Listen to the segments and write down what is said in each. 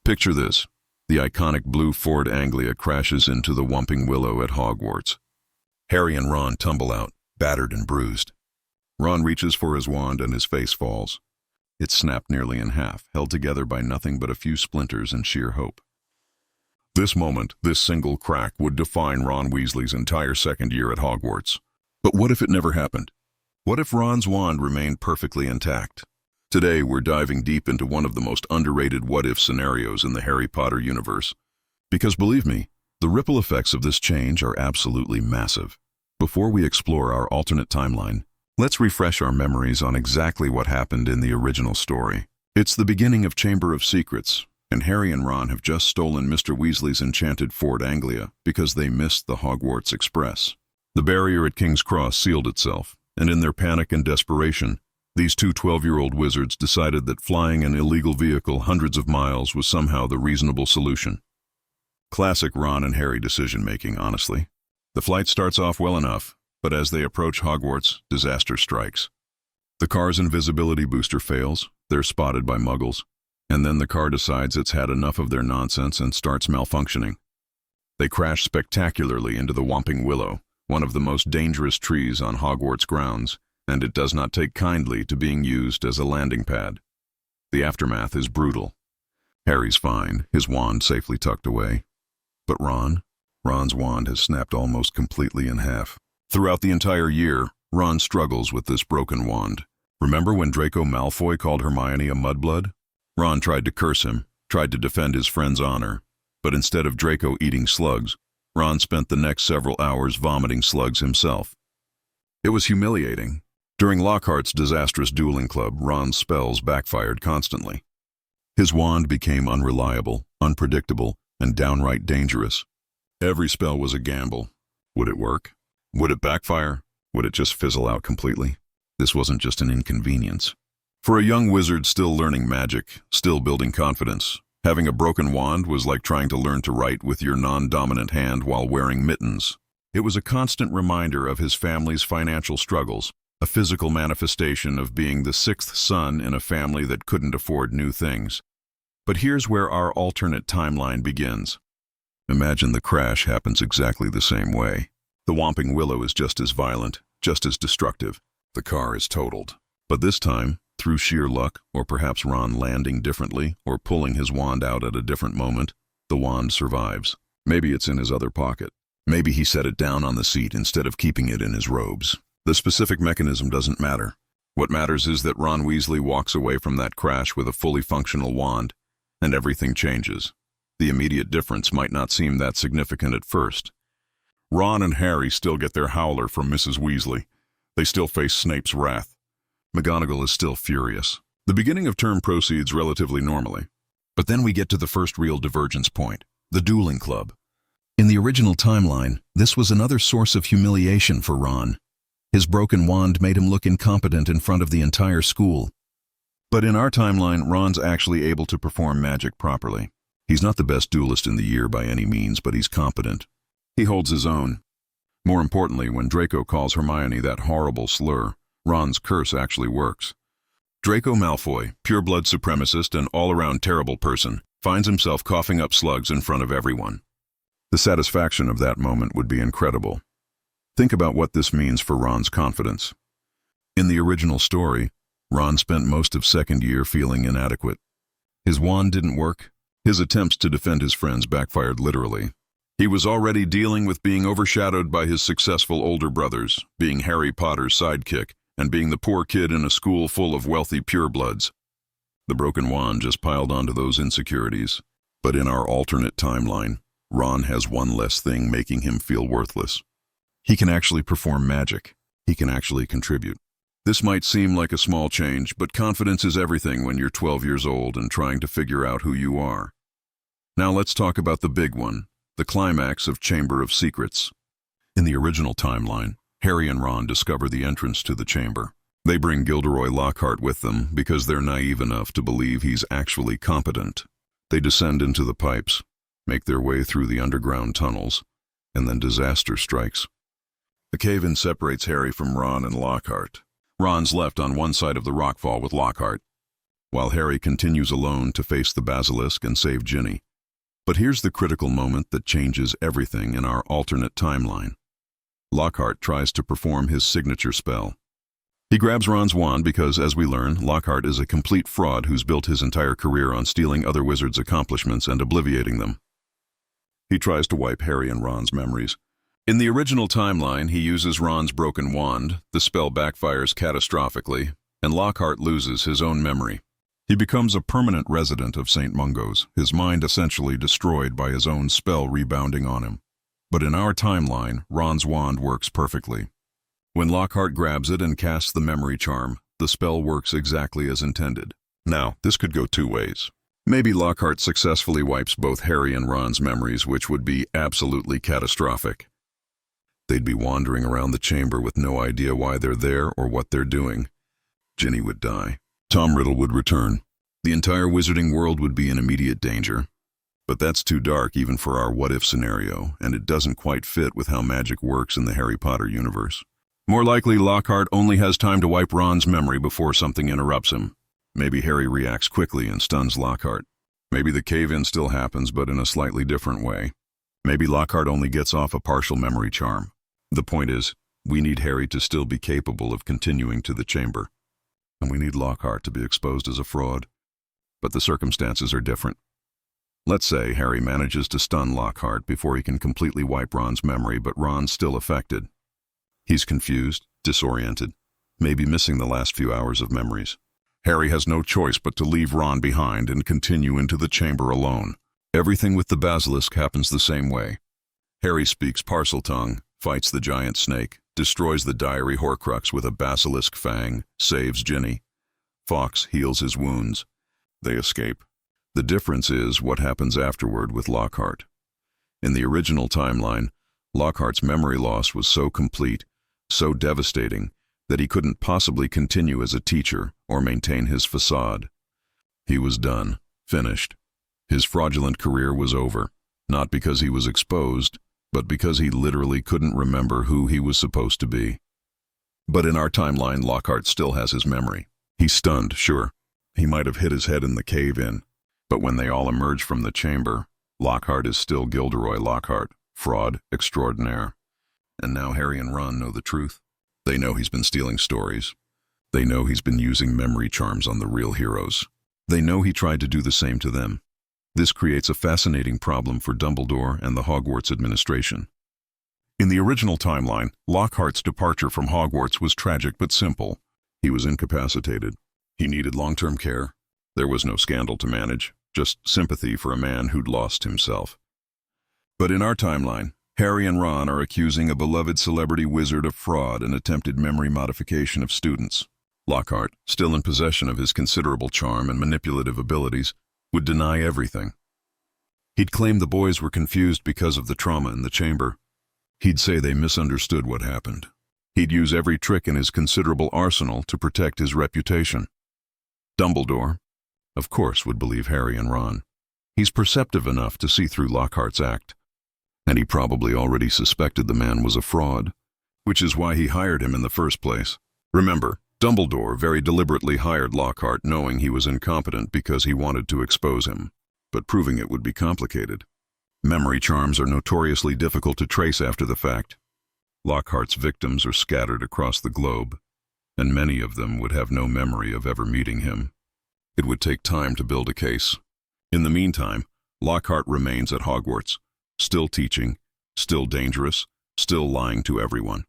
Picture this. The iconic blue Ford Anglia crashes into the Whomping Willow at Hogwarts. Harry and Ron tumble out, battered and bruised. Ron reaches for his wand and his face falls. It's snapped nearly in half, held together by nothing but a few splinters and sheer hope. This moment, this single crack, would define Ron Weasley's entire second year at Hogwarts. But what if it never happened? What if Ron's wand remained perfectly intact? Today, we're diving deep into one of the most underrated what-if scenarios in the Harry Potter universe. Because believe me, the ripple effects of this change are absolutely massive. Before we explore our alternate timeline, let's refresh our memories on exactly what happened in the original story. It's the beginning of Chamber of Secrets, and Harry and Ron have just stolen Mr. Weasley's enchanted Ford Anglia because they missed the Hogwarts Express. The barrier at King's Cross sealed itself, and in their panic and desperation, these two 12-year-old wizards decided that flying an illegal vehicle hundreds of miles was somehow the reasonable solution. Classic Ron and Harry decision-making, honestly. The flight starts off well enough, but as they approach Hogwarts, disaster strikes. The car's invisibility booster fails, they're spotted by muggles, and then the car decides it's had enough of their nonsense and starts malfunctioning. They crash spectacularly into the Whomping Willow, one of the most dangerous trees on Hogwarts grounds, and it does not take kindly to being used as a landing pad. The aftermath is brutal. Harry's fine, his wand safely tucked away. But Ron's wand has snapped almost completely in half. Throughout the entire year, Ron struggles with this broken wand. Remember when Draco Malfoy called Hermione a mudblood? Ron tried to curse him, tried to defend his friend's honor, but instead of Draco eating slugs, Ron spent the next several hours vomiting slugs himself. It was humiliating. During Lockhart's disastrous dueling club, Ron's spells backfired constantly. His wand became unreliable, unpredictable, and downright dangerous. Every spell was a gamble. Would it work? Would it backfire? Would it just fizzle out completely? This wasn't just an inconvenience. For a young wizard still learning magic, still building confidence, having a broken wand was like trying to learn to write with your non-dominant hand while wearing mittens. It was a constant reminder of his family's financial struggles, a physical manifestation of being the sixth son in a family that couldn't afford new things. But here's where our alternate timeline begins. Imagine the crash happens exactly the same way. The Whomping Willow is just as violent, just as destructive. The car is totaled. But this time, through sheer luck, or perhaps Ron landing differently, or pulling his wand out at a different moment, the wand survives. Maybe it's in his other pocket. Maybe he set it down on the seat instead of keeping it in his robes. The specific mechanism doesn't matter. What matters is that Ron Weasley walks away from that crash with a fully functional wand, and everything changes. The immediate difference might not seem that significant at first. Ron and Harry still get their howler from Mrs. Weasley. They still face Snape's wrath. McGonagall is still furious. The beginning of term proceeds relatively normally. But then we get to the first real divergence point, the dueling club. In the original timeline, this was another source of humiliation for Ron. His broken wand made him look incompetent in front of the entire school. But in our timeline, Ron's actually able to perform magic properly. He's not the best duelist in the year by any means, but he's competent. He holds his own. More importantly, when Draco calls Hermione that horrible slur, Ron's curse actually works. Draco Malfoy, pure-blood supremacist and all-around terrible person, finds himself coughing up slugs in front of everyone. The satisfaction of that moment would be incredible. Think about what this means for Ron's confidence. In the original story, Ron spent most of second year feeling inadequate. His wand didn't work. His attempts to defend his friends backfired literally. He was already dealing with being overshadowed by his successful older brothers, being Harry Potter's sidekick, and being the poor kid in a school full of wealthy purebloods. The broken wand just piled onto those insecurities. But in our alternate timeline, Ron has one less thing making him feel worthless. He can actually perform magic. He can actually contribute. This might seem like a small change, but confidence is everything when you're 12 years old and trying to figure out who you are. Now let's talk about the big one, the climax of Chamber of Secrets. In the original timeline, Harry and Ron discover the entrance to the chamber. They bring Gilderoy Lockhart with them because they're naive enough to believe he's actually competent. They descend into the pipes, make their way through the underground tunnels, and then disaster strikes. The cave-in separates Harry from Ron and Lockhart. Ron's left on one side of the rockfall with Lockhart, while Harry continues alone to face the basilisk and save Ginny. But here's the critical moment that changes everything in our alternate timeline. Lockhart tries to perform his signature spell. He grabs Ron's wand because, as we learn, Lockhart is a complete fraud who's built his entire career on stealing other wizards' accomplishments and obliviating them. He tries to wipe Harry and Ron's memories. In the original timeline, he uses Ron's broken wand, the spell backfires catastrophically, and Lockhart loses his own memory. He becomes a permanent resident of St. Mungo's, his mind essentially destroyed by his own spell rebounding on him. But in our timeline, Ron's wand works perfectly. When Lockhart grabs it and casts the memory charm, the spell works exactly as intended. Now, this could go two ways. Maybe Lockhart successfully wipes both Harry and Ron's memories, which would be absolutely catastrophic. They'd be wandering around the chamber with no idea why they're there or what they're doing. Ginny would die. Tom Riddle would return. The entire wizarding world would be in immediate danger. But that's too dark even for our what-if scenario, and it doesn't quite fit with how magic works in the Harry Potter universe. More likely, Lockhart only has time to wipe Ron's memory before something interrupts him. Maybe Harry reacts quickly and stuns Lockhart. Maybe the cave-in still happens, but in a slightly different way. Maybe Lockhart only gets off a partial memory charm. The point is, we need Harry to still be capable of continuing to the chamber. And we need Lockhart to be exposed as a fraud. But the circumstances are different. Let's say Harry manages to stun Lockhart before he can completely wipe Ron's memory, but Ron's still affected. He's confused, disoriented, maybe missing the last few hours of memories. Harry has no choice but to leave Ron behind and continue into the chamber alone. Everything with the basilisk happens the same way. Harry speaks Parseltongue, fights the giant snake, destroys the diary Horcrux with a basilisk fang, saves Ginny. Fawkes heals his wounds. They escape. The difference is what happens afterward with Lockhart. In the original timeline, Lockhart's memory loss was so complete, so devastating, that he couldn't possibly continue as a teacher or maintain his facade. He was done, finished. His fraudulent career was over, not because he was exposed, but because he literally couldn't remember who he was supposed to be. But in our timeline, Lockhart still has his memory. He's stunned, sure. He might have hit his head in the cave-in, but when they all emerge from the chamber, Lockhart is still Gilderoy Lockhart, fraud extraordinaire. And now Harry and Ron know the truth. They know he's been stealing stories. They know he's been using memory charms on the real heroes. They know he tried to do the same to them. This creates a fascinating problem for Dumbledore and the Hogwarts administration. In the original timeline, Lockhart's departure from Hogwarts was tragic but simple. He was incapacitated. He needed long-term care. There was no scandal to manage, just sympathy for a man who'd lost himself. But in our timeline, Harry and Ron are accusing a beloved celebrity wizard of fraud and attempted memory modification of students. Lockhart, still in possession of his considerable charm and manipulative abilities, would deny everything. He'd claim the boys were confused because of the trauma in the chamber. He'd say they misunderstood what happened. He'd use every trick in his considerable arsenal to protect his reputation. Dumbledore, of course, would believe Harry and Ron. He's perceptive enough to see through Lockhart's act. And he probably already suspected the man was a fraud, which is why he hired him in the first place. Remember, Dumbledore very deliberately hired Lockhart knowing he was incompetent because he wanted to expose him, but proving it would be complicated. Memory charms are notoriously difficult to trace after the fact. Lockhart's victims are scattered across the globe, and many of them would have no memory of ever meeting him. It would take time to build a case. In the meantime, Lockhart remains at Hogwarts, still teaching, still dangerous, still lying to everyone.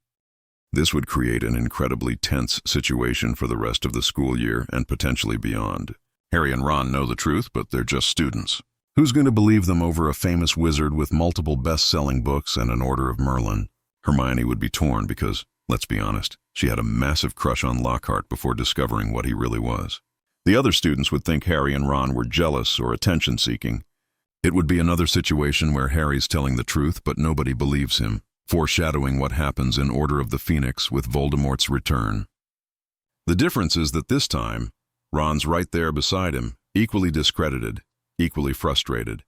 This would create an incredibly tense situation for the rest of the school year and potentially beyond. Harry and Ron know the truth, but they're just students. Who's going to believe them over a famous wizard with multiple best-selling books and an Order of Merlin? Hermione would be torn because, let's be honest, she had a massive crush on Lockhart before discovering what he really was. The other students would think Harry and Ron were jealous or attention-seeking. It would be another situation where Harry's telling the truth, but nobody believes him, foreshadowing what happens in Order of the Phoenix with Voldemort's return. The difference is that this time, Ron's right there beside him, equally discredited, equally frustrated.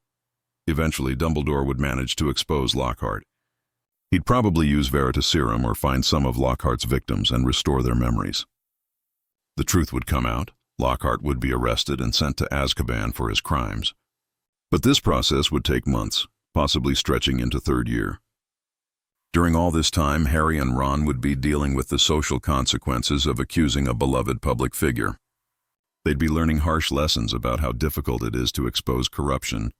Eventually, Dumbledore would manage to expose Lockhart. He'd probably use Veritaserum or find some of Lockhart's victims and restore their memories. The truth would come out, Lockhart would be arrested and sent to Azkaban for his crimes. But this process would take months, possibly stretching into third year. During all this time, Harry and Ron would be dealing with the social consequences of accusing a beloved public figure. They'd be learning harsh lessons about how difficult it is to expose corruption,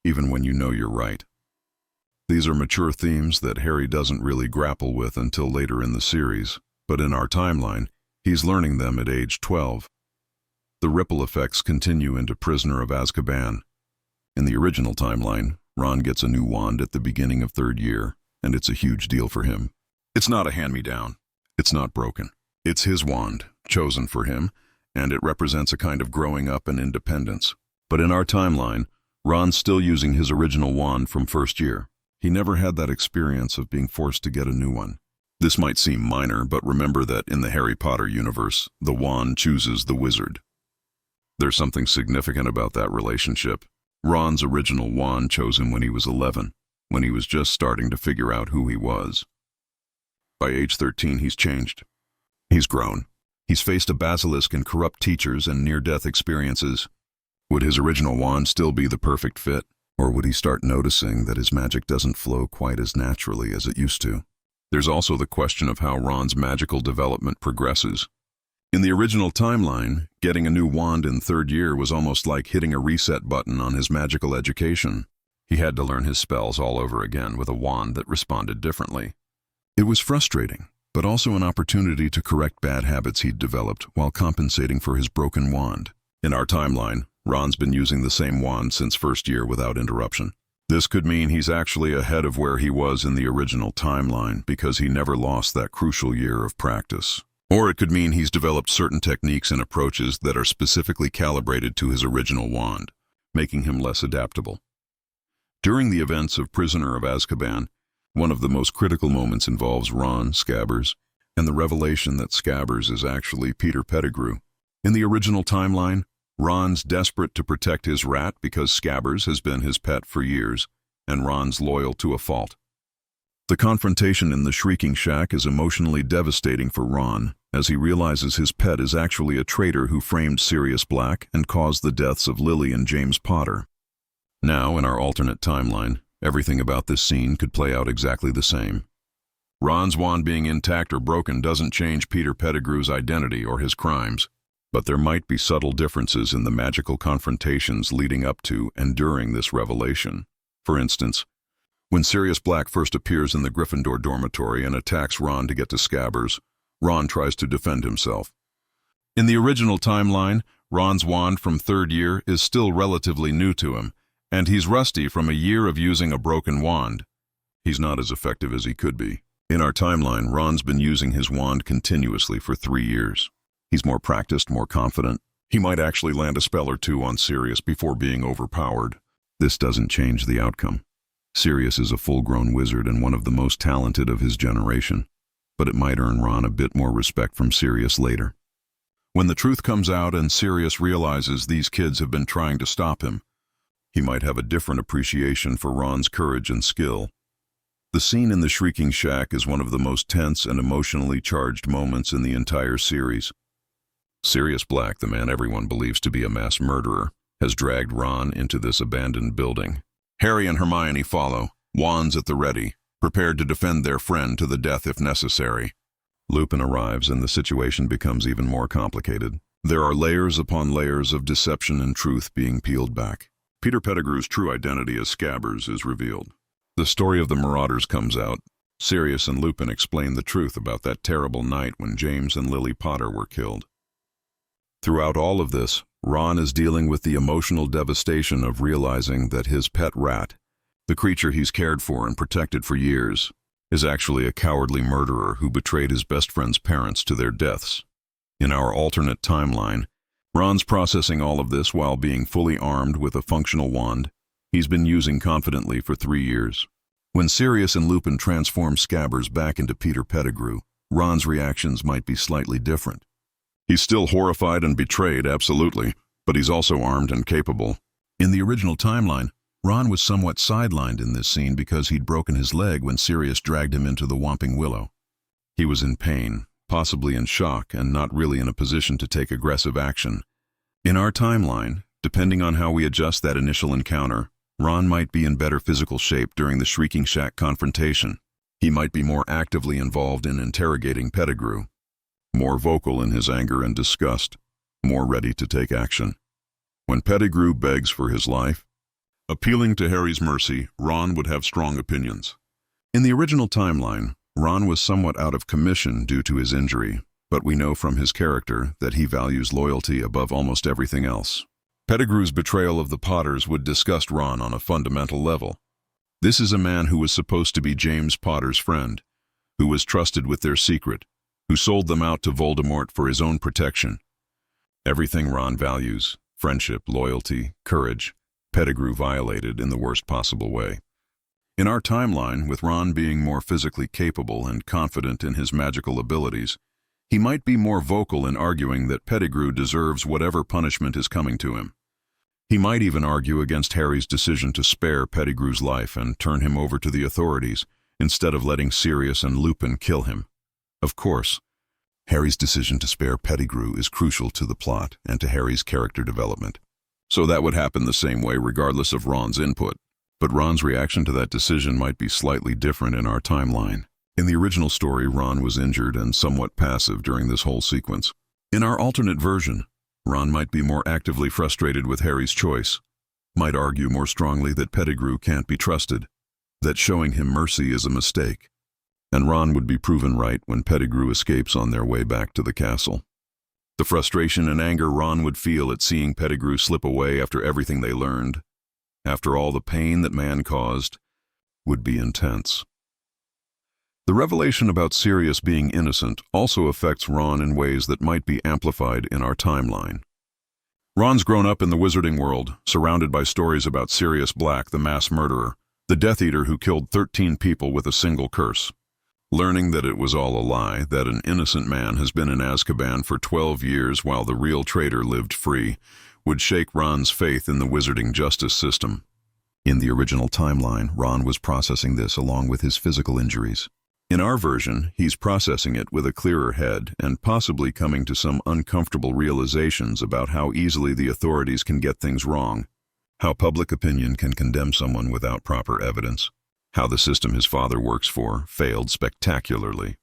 even when you know you're right. These are mature themes that Harry doesn't really grapple with until later in the series, but in our timeline, he's learning them at age 12. The ripple effects continue into Prisoner of Azkaban. In the original timeline, Ron gets a new wand at the beginning of third year, and it's a huge deal for him. It's not a hand-me-down. It's not broken. It's his wand, chosen for him, and it represents a kind of growing up and independence. But in our timeline, Ron's still using his original wand from first year. He never had that experience of being forced to get a new one. This might seem minor, but remember that in the Harry Potter universe, the wand chooses the wizard. There's something significant about that relationship. Ron's original wand chose him when he was 11, when he was just starting to figure out who he was. By age 13, he's changed. He's grown. He's faced a basilisk and corrupt teachers and near-death experiences. Would his original wand still be the perfect fit? Or would he start noticing that his magic doesn't flow quite as naturally as it used to? There's also the question of how Ron's magical development progresses. In the original timeline, getting a new wand in third year was almost like hitting a reset button on his magical education. He had to learn his spells all over again with a wand that responded differently. It was frustrating, but also an opportunity to correct bad habits he'd developed while compensating for his broken wand. In our timeline, Ron's been using the same wand since first year without interruption. This could mean he's actually ahead of where he was in the original timeline because he never lost that crucial year of practice. Or it could mean he's developed certain techniques and approaches that are specifically calibrated to his original wand, making him less adaptable. During the events of Prisoner of Azkaban, one of the most critical moments involves Ron, Scabbers, and the revelation that Scabbers is actually Peter Pettigrew. In the original timeline, Ron's desperate to protect his rat because Scabbers has been his pet for years, and Ron's loyal to a fault. The confrontation in the Shrieking Shack is emotionally devastating for Ron, as he realizes his pet is actually a traitor who framed Sirius Black and caused the deaths of Lily and James Potter. Now, in our alternate timeline, everything about this scene could play out exactly the same. Ron's wand being intact or broken doesn't change Peter Pettigrew's identity or his crimes, but there might be subtle differences in the magical confrontations leading up to and during this revelation. For instance, when Sirius Black first appears in the Gryffindor dormitory and attacks Ron to get to Scabbers, Ron tries to defend himself. In the original timeline, Ron's wand from third year is still relatively new to him, and he's rusty from a year of using a broken wand. He's not as effective as he could be. In our timeline, Ron's been using his wand continuously for 3 years. He's more practiced, more confident. He might actually land a spell or two on Sirius before being overpowered. This doesn't change the outcome. Sirius is a full-grown wizard and one of the most talented of his generation, but it might earn Ron a bit more respect from Sirius later. When the truth comes out and Sirius realizes these kids have been trying to stop him, he might have a different appreciation for Ron's courage and skill. The scene in the Shrieking Shack is one of the most tense and emotionally charged moments in the entire series. Sirius Black, the man everyone believes to be a mass murderer, has dragged Ron into this abandoned building. Harry and Hermione follow, wands at the ready, prepared to defend their friend to the death if necessary. Lupin arrives and the situation becomes even more complicated. There are layers upon layers of deception and truth being peeled back. Peter Pettigrew's true identity as Scabbers is revealed. The story of the Marauders comes out. Sirius and Lupin explain the truth about that terrible night when James and Lily Potter were killed. Throughout all of this, Ron is dealing with the emotional devastation of realizing that his pet rat, the creature he's cared for and protected for years, is actually a cowardly murderer who betrayed his best friend's parents to their deaths. In our alternate timeline, Ron's processing all of this while being fully armed with a functional wand he's been using confidently for 3 years. When Sirius and Lupin transform Scabbers back into Peter Pettigrew, Ron's reactions might be slightly different. He's still horrified and betrayed, absolutely, but he's also armed and capable. In the original timeline, Ron was somewhat sidelined in this scene because he'd broken his leg when Sirius dragged him into the Whomping Willow. He was in pain, possibly in shock and not really in a position to take aggressive action. In our timeline, depending on how we adjust that initial encounter, Ron might be in better physical shape during the Shrieking Shack confrontation. He might be more actively involved in interrogating Pettigrew, more vocal in his anger and disgust, more ready to take action. When Pettigrew begs for his life, appealing to Harry's mercy, Ron would have strong opinions. In the original timeline, Ron was somewhat out of commission due to his injury, but we know from his character that he values loyalty above almost everything else. Pettigrew's betrayal of the Potters would disgust Ron on a fundamental level. This is a man who was supposed to be James Potter's friend, who was trusted with their secret, who sold them out to Voldemort for his own protection. Everything Ron values, friendship, loyalty, courage, Pettigrew violated in the worst possible way. In our timeline, with Ron being more physically capable and confident in his magical abilities, he might be more vocal in arguing that Pettigrew deserves whatever punishment is coming to him. He might even argue against Harry's decision to spare Pettigrew's life and turn him over to the authorities, instead of letting Sirius and Lupin kill him. Of course, Harry's decision to spare Pettigrew is crucial to the plot and to Harry's character development. So that would happen the same way regardless of Ron's input. But Ron's reaction to that decision might be slightly different in our timeline. In the original story, Ron was injured and somewhat passive during this whole sequence. In our alternate version, Ron might be more actively frustrated with Harry's choice, might argue more strongly that Pettigrew can't be trusted, that showing him mercy is a mistake, and Ron would be proven right when Pettigrew escapes on their way back to the castle. The frustration and anger Ron would feel at seeing Pettigrew slip away after everything they learned, after all the pain that man caused, would be intense. The revelation about Sirius being innocent also affects Ron in ways that might be amplified in our timeline. Ron's grown up in the wizarding world, surrounded by stories about Sirius Black, the mass murderer, the Death Eater who killed 13 people with a single curse. Learning that it was all a lie, that an innocent man has been in Azkaban for 12 years while the real traitor lived free, would shake Ron's faith in the wizarding justice system. In the original timeline, Ron was processing this along with his physical injuries. In our version, he's processing it with a clearer head and possibly coming to some uncomfortable realizations about how easily the authorities can get things wrong, how public opinion can condemn someone without proper evidence, how the system his father works for failed spectacularly.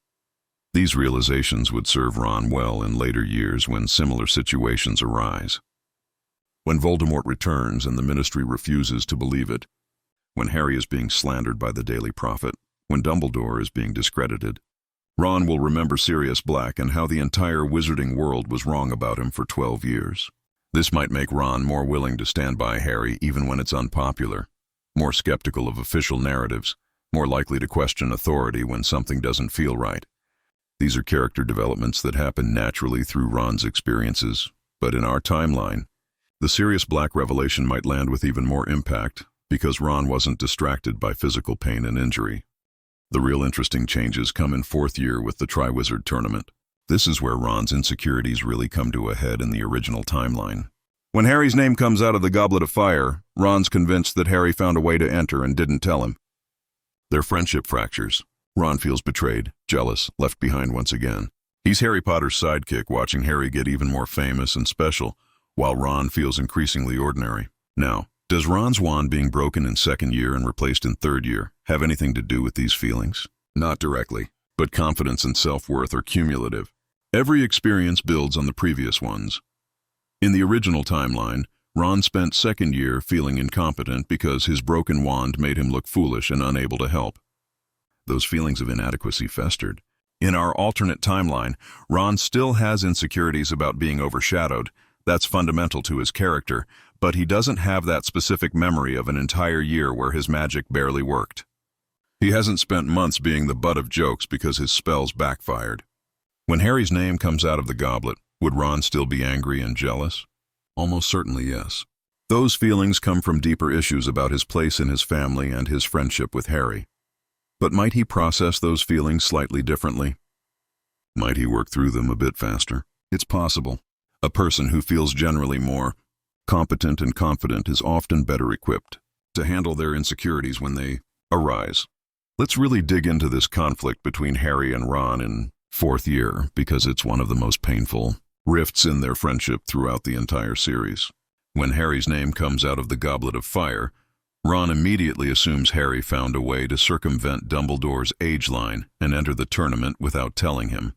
These realizations would serve Ron well in later years when similar situations arise. When Voldemort returns and the Ministry refuses to believe it, when Harry is being slandered by the Daily Prophet, when Dumbledore is being discredited, Ron will remember Sirius Black and how the entire wizarding world was wrong about him for 12 years. This might make Ron more willing to stand by Harry even when it's unpopular, more skeptical of official narratives, more likely to question authority when something doesn't feel right. These are character developments that happen naturally through Ron's experiences, but in our timeline, the Sirius Black revelation might land with even more impact because Ron wasn't distracted by physical pain and injury. The real interesting changes come in fourth year with the Triwizard Tournament. This is where Ron's insecurities really come to a head in the original timeline. When Harry's name comes out of the Goblet of Fire, Ron's convinced that Harry found a way to enter and didn't tell him. Their friendship fractures. Ron feels betrayed, jealous, left behind once again. He's Harry Potter's sidekick, watching Harry get even more famous and special, while Ron feels increasingly ordinary. Now, does Ron's wand being broken in second year and replaced in third year have anything to do with these feelings? Not directly, but confidence and self-worth are cumulative. Every experience builds on the previous ones. In the original timeline, Ron spent second year feeling incompetent because his broken wand made him look foolish and unable to help. Those feelings of inadequacy festered. In our alternate timeline, Ron still has insecurities about being overshadowed. That's fundamental to his character, but he doesn't have that specific memory of an entire year where his magic barely worked. He hasn't spent months being the butt of jokes because his spells backfired. When Harry's name comes out of the goblet, would Ron still be angry and jealous? Almost certainly yes. Those feelings come from deeper issues about his place in his family and his friendship with Harry. But might he process those feelings slightly differently? Might he work through them a bit faster? It's possible. A person who feels generally more competent and confident is often better equipped to handle their insecurities when they arise. Let's really dig into this conflict between Harry and Ron in Fourth year, because it's one of the most painful rifts in their friendship throughout the entire series. When Harry's name comes out of the Goblet of Fire, Ron immediately assumes Harry found a way to circumvent Dumbledore's age line and enter the tournament without telling him.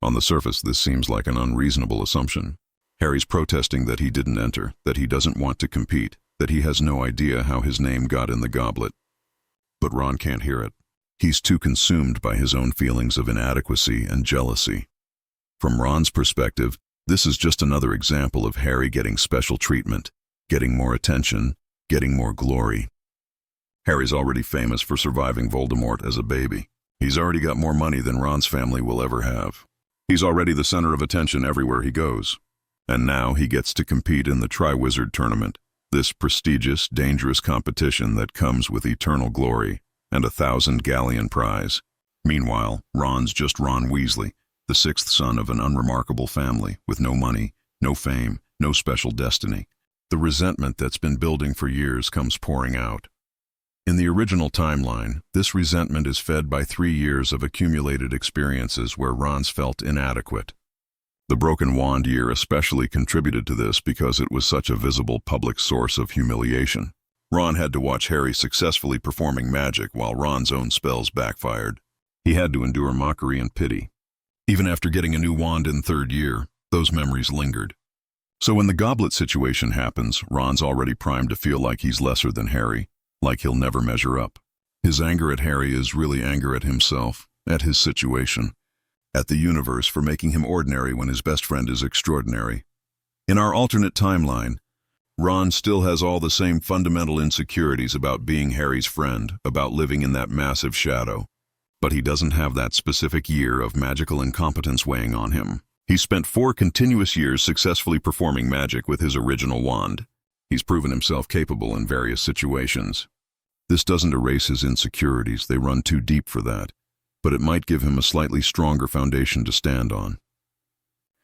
On the surface, this seems like an unreasonable assumption. Harry's protesting that he didn't enter, that he doesn't want to compete, that he has no idea how his name got in the goblet. But Ron can't hear it. He's too consumed by his own feelings of inadequacy and jealousy. From Ron's perspective, this is just another example of Harry getting special treatment, getting more attention, getting more glory. Harry's already famous for surviving Voldemort as a baby. He's already got more money than Ron's family will ever have. He's already the center of attention everywhere he goes. And now he gets to compete in the Triwizard Tournament, this prestigious, dangerous competition that comes with eternal glory and a 1,000-galleon prize. Meanwhile, Ron's just Ron Weasley, the sixth son of an unremarkable family with no money, no fame, no special destiny. The resentment that's been building for years comes pouring out. In the original timeline, this resentment is fed by 3 years of accumulated experiences where Ron's felt inadequate. The broken wand year especially contributed to this because it was such a visible public source of humiliation. Ron had to watch Harry successfully performing magic while Ron's own spells backfired. He had to endure mockery and pity. Even after getting a new wand in 3rd year, those memories lingered. So when the goblet situation happens, Ron's already primed to feel like he's lesser than Harry, like he'll never measure up. His anger at Harry is really anger at himself, at his situation, at the universe for making him ordinary when his best friend is extraordinary. In our alternate timeline, Ron still has all the same fundamental insecurities about being Harry's friend, about living in that massive shadow. But he doesn't have that specific year of magical incompetence weighing on him. He spent 4 continuous years successfully performing magic with his original wand. He's proven himself capable in various situations. This doesn't erase his insecurities, they run too deep for that, but it might give him a slightly stronger foundation to stand on.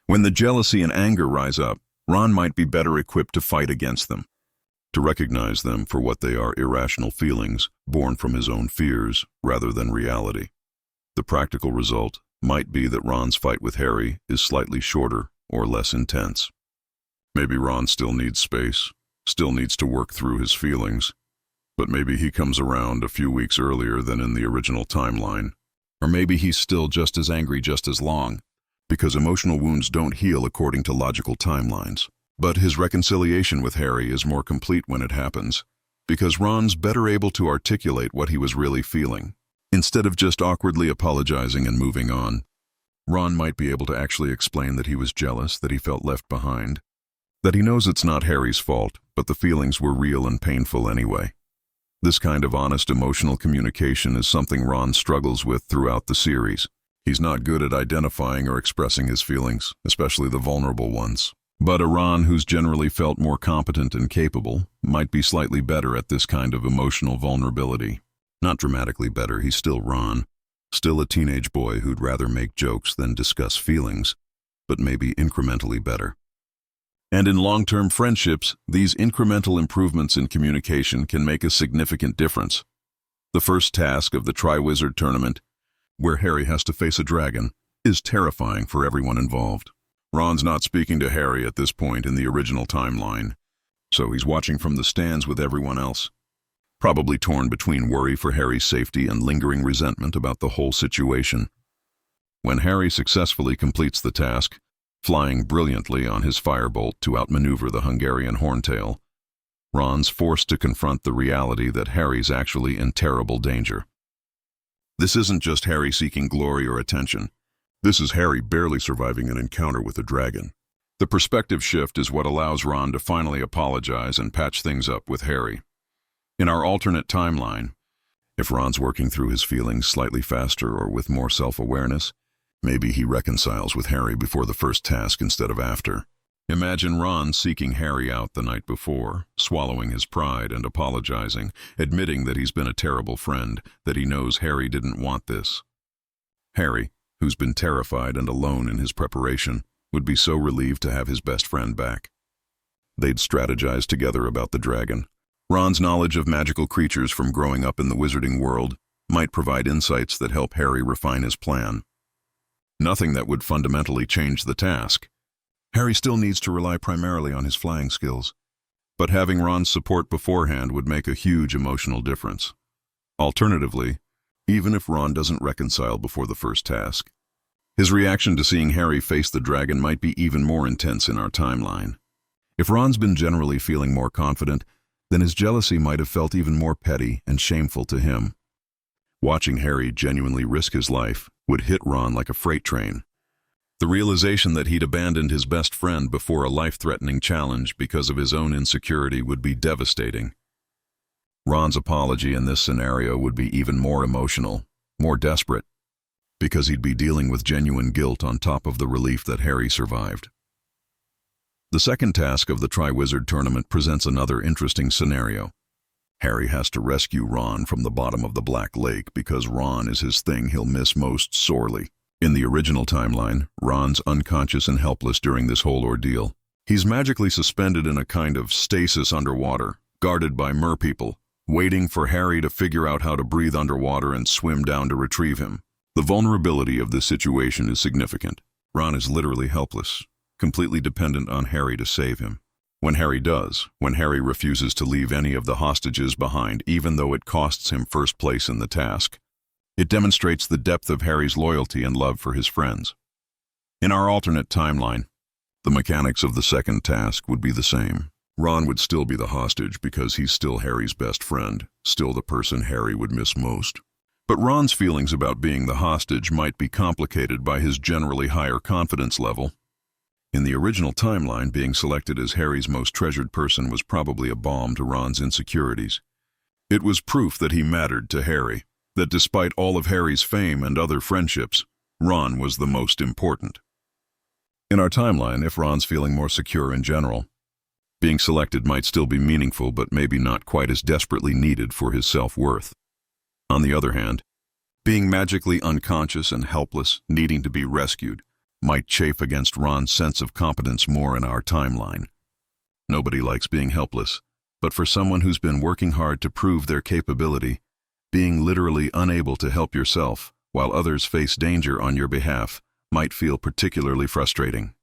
When the jealousy and anger rise up, Ron might be better equipped to fight against them, to recognize them for what they are: irrational feelings born from his own fears rather than reality. The practical result might be that Ron's fight with Harry is slightly shorter or less intense. Maybe Ron still needs space, still needs to work through his feelings, but maybe he comes around a few weeks earlier than in the original timeline. Or maybe he's still just as angry just as long, because emotional wounds don't heal according to logical timelines. But his reconciliation with Harry is more complete when it happens, because Ron's better able to articulate what he was really feeling. Instead of just awkwardly apologizing and moving on, Ron might be able to actually explain that he was jealous, that he felt left behind, that he knows it's not Harry's fault, but the feelings were real and painful anyway. This kind of honest emotional communication is something Ron struggles with throughout the series. He's not good at identifying or expressing his feelings, especially the vulnerable ones. But a Ron who's generally felt more competent and capable might be slightly better at this kind of emotional vulnerability. Not dramatically better, he's still Ron, still a teenage boy who'd rather make jokes than discuss feelings, but maybe incrementally better. And in long-term friendships, these incremental improvements in communication can make a significant difference. The first task of the Triwizard Tournament, where Harry has to face a dragon, is terrifying for everyone involved. Ron's not speaking to Harry at this point in the original timeline, so he's watching from the stands with everyone else, probably torn between worry for Harry's safety and lingering resentment about the whole situation. When Harry successfully completes the task, flying brilliantly on his firebolt to outmaneuver the Hungarian Horntail, Ron's forced to confront the reality that Harry's actually in terrible danger. This isn't just Harry seeking glory or attention. This is Harry barely surviving an encounter with a dragon. The perspective shift is what allows Ron to finally apologize and patch things up with Harry. In our alternate timeline, if Ron's working through his feelings slightly faster or with more self-awareness, maybe he reconciles with Harry before the first task instead of after. Imagine Ron seeking Harry out the night before, swallowing his pride and apologizing, admitting that he's been a terrible friend, that he knows Harry didn't want this. Harry, who's been terrified and alone in his preparation, would be so relieved to have his best friend back. They'd strategize together about the dragon. Ron's knowledge of magical creatures from growing up in the wizarding world might provide insights that help Harry refine his plan. Nothing that would fundamentally change the task. Harry still needs to rely primarily on his flying skills, but having Ron's support beforehand would make a huge emotional difference. Alternatively, even if Ron doesn't reconcile before the first task, his reaction to seeing Harry face the dragon might be even more intense in our timeline. If Ron's been generally feeling more confident, then his jealousy might have felt even more petty and shameful to him. Watching Harry genuinely risk his life would hit Ron like a freight train. The realization that he'd abandoned his best friend before a life-threatening challenge because of his own insecurity would be devastating. Ron's apology in this scenario would be even more emotional, more desperate, because he'd be dealing with genuine guilt on top of the relief that Harry survived. The second task of the Triwizard Tournament presents another interesting scenario. Harry has to rescue Ron from the bottom of the Black Lake because Ron is his thing he'll miss most sorely. In the original timeline, Ron's unconscious and helpless during this whole ordeal. He's magically suspended in a kind of stasis underwater, guarded by merpeople, waiting for Harry to figure out how to breathe underwater and swim down to retrieve him. The vulnerability of this situation is significant. Ron is literally helpless, completely dependent on Harry to save him. When Harry refuses to leave any of the hostages behind, even though it costs him first place in the task, it demonstrates the depth of Harry's loyalty and love for his friends. In our alternate timeline, the mechanics of the second task would be the same. Ron would still be the hostage because he's still Harry's best friend, still the person Harry would miss most. But Ron's feelings about being the hostage might be complicated by his generally higher confidence level. In the original timeline, being selected as Harry's most treasured person was probably a balm to Ron's insecurities. It was proof that he mattered to Harry, that despite all of Harry's fame and other friendships, Ron was the most important. In our timeline, if Ron's feeling more secure in general, being selected might still be meaningful but maybe not quite as desperately needed for his self-worth. On the other hand, being magically unconscious and helpless, needing to be rescued, might chafe against Ron's sense of competence more in our timeline. Nobody likes being helpless, but for someone who's been working hard to prove their capability, being literally unable to help yourself while others face danger on your behalf might feel particularly frustrating.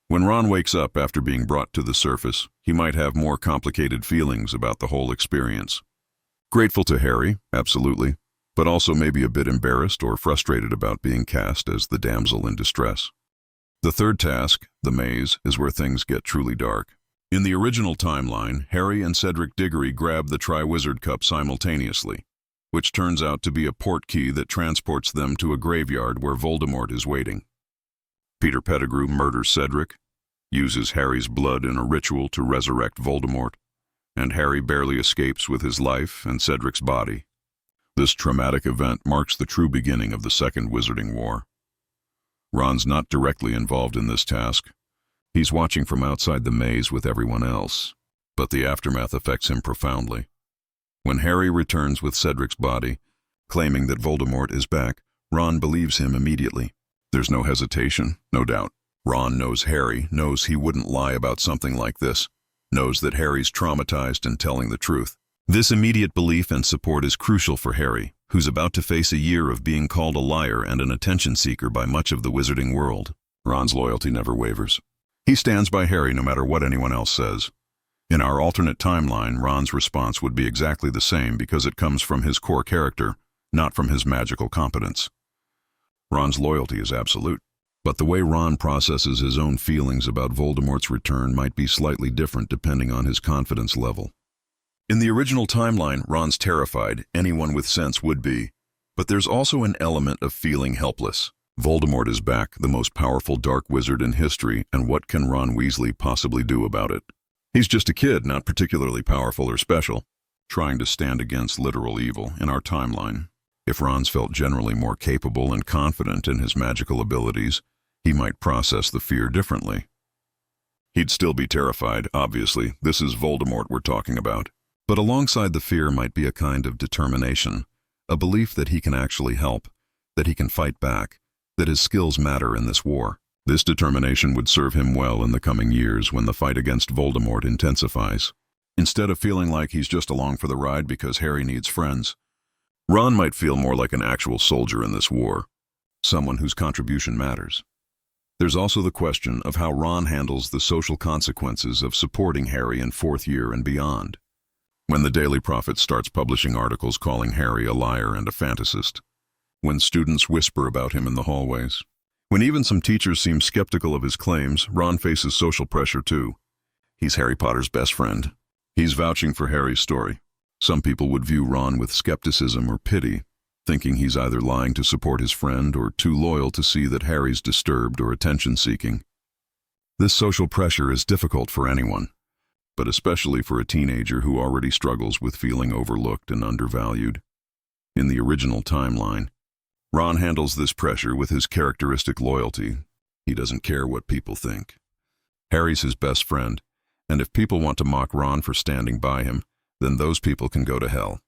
When Ron wakes up after being brought to the surface, he might have more complicated feelings about the whole experience. Grateful to Harry, absolutely, but also maybe a bit embarrassed or frustrated about being cast as the damsel in distress. The third task, the maze, is where things get truly dark. In the original timeline, Harry and Cedric Diggory grab the Triwizard Cup simultaneously, which turns out to be a portkey that transports them to a graveyard where Voldemort is waiting. Peter Pettigrew murders Cedric, uses Harry's blood in a ritual to resurrect Voldemort, and Harry barely escapes with his life and Cedric's body. This traumatic event marks the true beginning of the Second Wizarding War. Ron's not directly involved in this task. He's watching from outside the maze with everyone else, but the aftermath affects him profoundly. When Harry returns with Cedric's body, claiming that Voldemort is back, Ron believes him immediately. There's no hesitation, no doubt. Ron knows Harry, knows he wouldn't lie about something like this, knows that Harry's traumatized and telling the truth. This immediate belief and support is crucial for Harry, who's about to face a year of being called a liar and an attention seeker by much of the wizarding world. Ron's loyalty never wavers. He stands by Harry no matter what anyone else says. In our alternate timeline, Ron's response would be exactly the same because it comes from his core character, not from his magical competence. Ron's loyalty is absolute, but the way Ron processes his own feelings about Voldemort's return might be slightly different depending on his confidence level. In the original timeline, Ron's terrified, anyone with sense would be, but there's also an element of feeling helpless. Voldemort is back, the most powerful dark wizard in history, and what can Ron Weasley possibly do about it? He's just a kid, not particularly powerful or special, trying to stand against literal evil in our timeline. If Ron's felt generally more capable and confident in his magical abilities, he might process the fear differently. He'd still be terrified, obviously. This is Voldemort we're talking about. But alongside the fear might be a kind of determination, a belief that he can actually help, that he can fight back, that his skills matter in this war. This determination would serve him well in the coming years when the fight against Voldemort intensifies. Instead of feeling like he's just along for the ride because Harry needs friends, Ron might feel more like an actual soldier in this war. someone whose contribution matters. There's also the question of how Ron handles the social consequences of supporting Harry in fourth year and beyond. When the Daily Prophet starts publishing articles calling Harry a liar and a fantasist. When students whisper about him in the hallways. When even some teachers seem skeptical of his claims, Ron faces social pressure too. He's Harry Potter's best friend. He's vouching for Harry's story. Some people would view Ron with skepticism or pity, thinking he's either lying to support his friend or too loyal to see that Harry's disturbed or attention-seeking. This social pressure is difficult for anyone, but especially for a teenager who already struggles with feeling overlooked and undervalued. In the original timeline, Ron handles this pressure with his characteristic loyalty. He doesn't care what people think. Harry's his best friend, and if people want to mock Ron for standing by him, then those people can go to hell.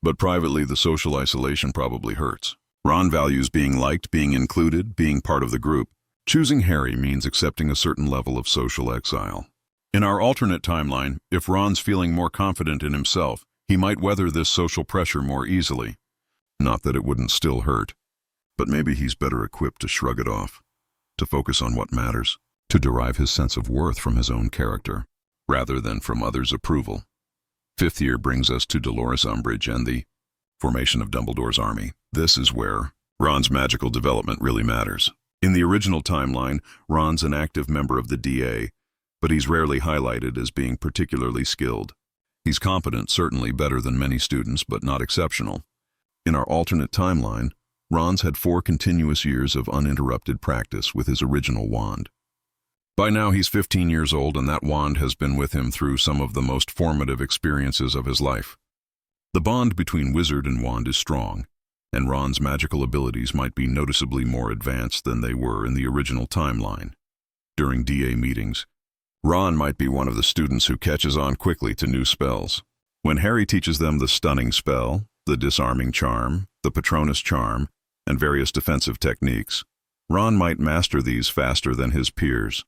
But privately, the social isolation probably hurts. Ron values being liked, being included, being part of the group. Choosing Harry means accepting a certain level of social exile. In our alternate timeline, if Ron's feeling more confident in himself, he might weather this social pressure more easily. Not that it wouldn't still hurt, but maybe he's better equipped to shrug it off, to focus on what matters, to derive his sense of worth from his own character, rather than from others' approval. Fifth year brings us to Dolores Umbridge and the formation of Dumbledore's army. This is where Ron's magical development really matters. In the original timeline, Ron's an active member of the DA, but he's rarely highlighted as being particularly skilled. He's competent, certainly better than many students, but not exceptional. In our alternate timeline, Ron's had 4 continuous years of uninterrupted practice with his original wand. By now he's 15 years old, and that wand has been with him through some of the most formative experiences of his life. The bond between wizard and wand is strong, and Ron's magical abilities might be noticeably more advanced than they were in the original timeline. During DA meetings, Ron might be one of the students who catches on quickly to new spells. When Harry teaches them the stunning spell, the disarming charm, the Patronus charm, and various defensive techniques, Ron might master these faster than his peers.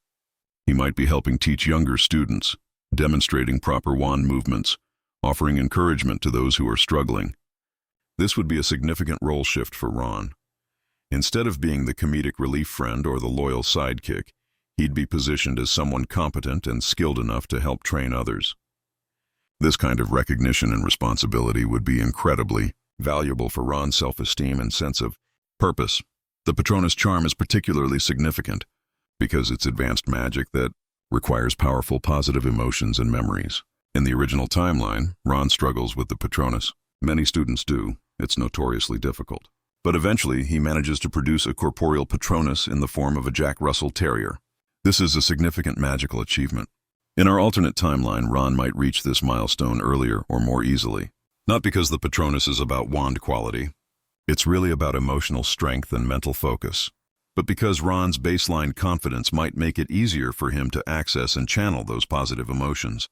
He might be helping teach younger students, demonstrating proper wand movements, offering encouragement to those who are struggling. This would be a significant role shift for Ron. Instead of being the comedic relief friend or the loyal sidekick, he'd be positioned as someone competent and skilled enough to help train others. This kind of recognition and responsibility would be incredibly valuable for Ron's self-esteem and sense of purpose. The Patronus charm is particularly significant because it's advanced magic that requires powerful positive emotions and memories. In the original timeline, Ron struggles with the Patronus. Many students do. It's notoriously difficult. But eventually, he manages to produce a corporeal Patronus in the form of a Jack Russell Terrier. This is a significant magical achievement. In our alternate timeline, Ron might reach this milestone earlier or more easily. Not because the Patronus is about wand quality. It's really about emotional strength and mental focus. But because Ron's baseline confidence might make it easier for him to access and channel those positive emotions.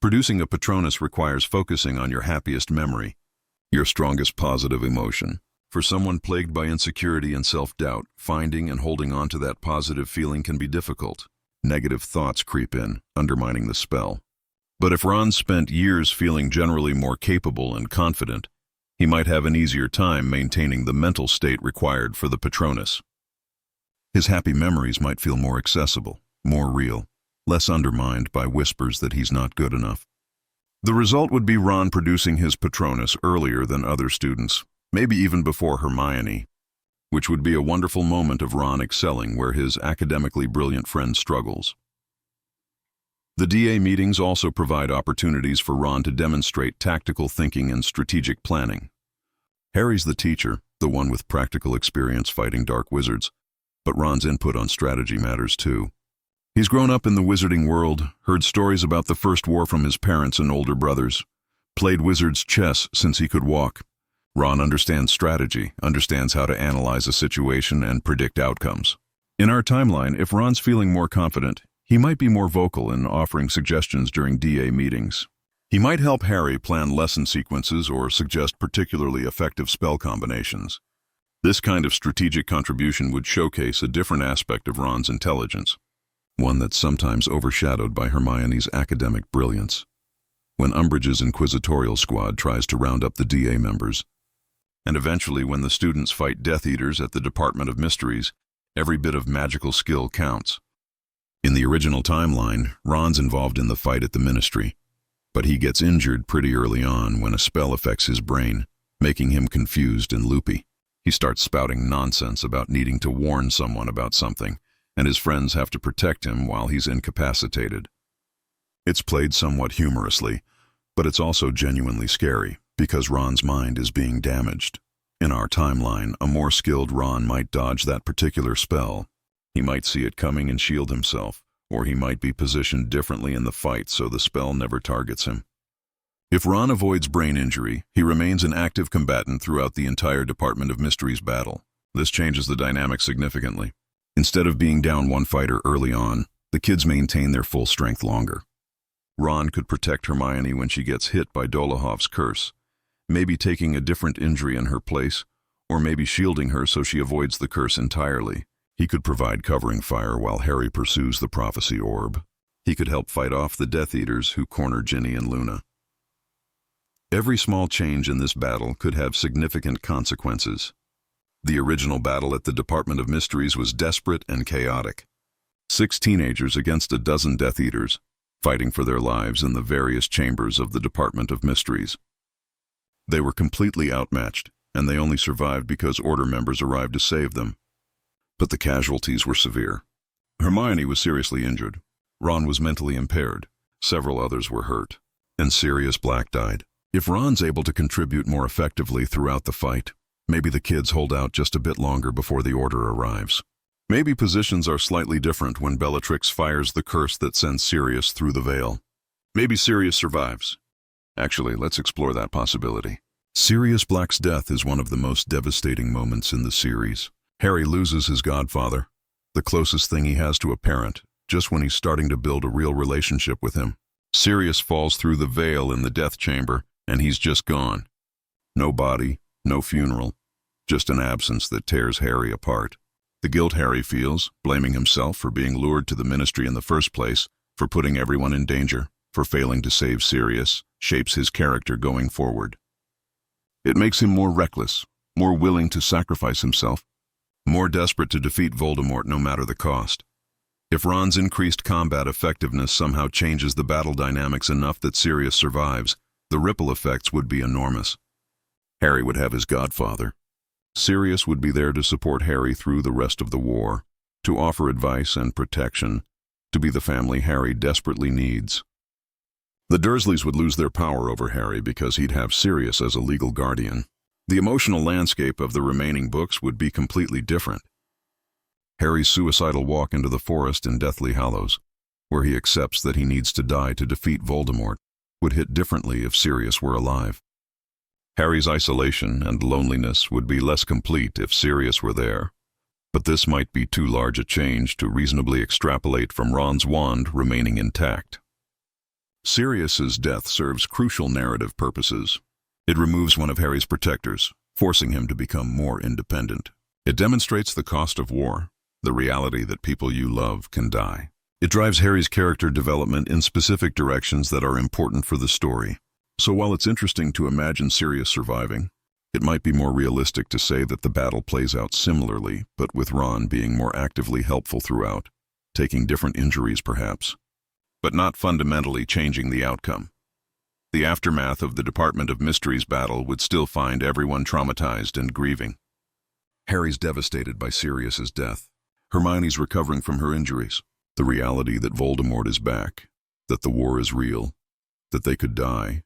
Producing a Patronus requires focusing on your happiest memory, your strongest positive emotion. For someone plagued by insecurity and self-doubt, finding and holding on to that positive feeling can be difficult. Negative thoughts creep in, undermining the spell. But if Ron spent years feeling generally more capable and confident, he might have an easier time maintaining the mental state required for the Patronus. His happy memories might feel more accessible, more real, less undermined by whispers that he's not good enough. The result would be Ron producing his Patronus earlier than other students, maybe even before Hermione, which would be a wonderful moment of Ron excelling where his academically brilliant friend struggles. The DA meetings also provide opportunities for Ron to demonstrate tactical thinking and strategic planning. Harry's the teacher, the one with practical experience fighting dark wizards, but Ron's input on strategy matters too. He's grown up in the wizarding world, heard stories about the First War from his parents and older brothers, played wizard's chess since he could walk. Ron understands strategy, understands how to analyze a situation and predict outcomes. In our timeline, if Ron's feeling more confident, he might be more vocal in offering suggestions during DA meetings. He might help Harry plan lesson sequences or suggest particularly effective spell combinations. This kind of strategic contribution would showcase a different aspect of Ron's intelligence, one that's sometimes overshadowed by Hermione's academic brilliance. When Umbridge's inquisitorial squad tries to round up the DA members, And eventually, when the students fight Death Eaters at the Department of Mysteries, every bit of magical skill counts. In the original timeline, Ron's involved in the fight at the Ministry, but he gets injured pretty early on when a spell affects his brain, making him confused and loopy. He starts spouting nonsense about needing to warn someone about something, and his friends have to protect him while he's incapacitated. It's played somewhat humorously, but it's also genuinely scary, because Ron's mind is being damaged. In our timeline, a more skilled Ron might dodge that particular spell. He might see it coming and shield himself, or he might be positioned differently in the fight so the spell never targets him. If Ron avoids brain injury, he remains an active combatant throughout the entire Department of Mysteries battle. This changes the dynamic significantly. Instead of being down one fighter early on, the kids maintain their full strength longer. Ron could protect Hermione when she gets hit by Dolohov's curse, maybe taking a different injury in her place, or maybe shielding her so she avoids the curse entirely. He could provide covering fire while Harry pursues the prophecy orb. He could help fight off the Death Eaters who corner Ginny and Luna. Every small change in this battle could have significant consequences. The original battle at the Department of Mysteries was desperate and chaotic. 6 teenagers against a dozen Death Eaters, fighting for their lives in the various chambers of the Department of Mysteries. They were completely outmatched, and they only survived because Order members arrived to save them. But the casualties were severe. Hermione was seriously injured. Ron was mentally impaired. Several others were hurt. And Sirius Black died. If Ron's able to contribute more effectively throughout the fight, maybe the kids hold out just a bit longer before the Order arrives. Maybe positions are slightly different when Bellatrix fires the curse that sends Sirius through the veil. Maybe Sirius survives. Actually, let's explore that possibility. Sirius Black's death is one of the most devastating moments in the series. Harry loses his godfather, the closest thing he has to a parent, just when he's starting to build a real relationship with him. Sirius falls through the veil in the death chamber, and he's just gone. No body, no funeral, just an absence that tears Harry apart. The guilt Harry feels, blaming himself for being lured to the Ministry in the first place, for putting everyone in danger, for failing to save Sirius, shapes his character going forward. It makes him more reckless, more willing to sacrifice himself, more desperate to defeat Voldemort no matter the cost. If Ron's increased combat effectiveness somehow changes the battle dynamics enough that Sirius survives, the ripple effects would be enormous. Harry would have his godfather. Sirius would be there to support Harry through the rest of the war, to offer advice and protection, to be the family Harry desperately needs. The Dursleys would lose their power over Harry because he'd have Sirius as a legal guardian. The emotional landscape of the remaining books would be completely different. Harry's suicidal walk into the forest in Deathly Hallows, where he accepts that he needs to die to defeat Voldemort, would hit differently if Sirius were alive. Harry's isolation and loneliness would be less complete if Sirius were there, but this might be too large a change to reasonably extrapolate from Ron's wand remaining intact. Sirius's death serves crucial narrative purposes. It removes one of Harry's protectors, forcing him to become more independent. It demonstrates the cost of war, the reality that people you love can die. It drives Harry's character development in specific directions that are important for the story. So while it's interesting to imagine Sirius surviving, it might be more realistic to say that the battle plays out similarly, but with Ron being more actively helpful throughout, taking different injuries perhaps, but not fundamentally changing the outcome. The aftermath of the Department of Mysteries battle would still find everyone traumatized and grieving. Harry's devastated by Sirius's death. Hermione's recovering from her injuries. The reality that Voldemort is back, that the war is real, that they could die,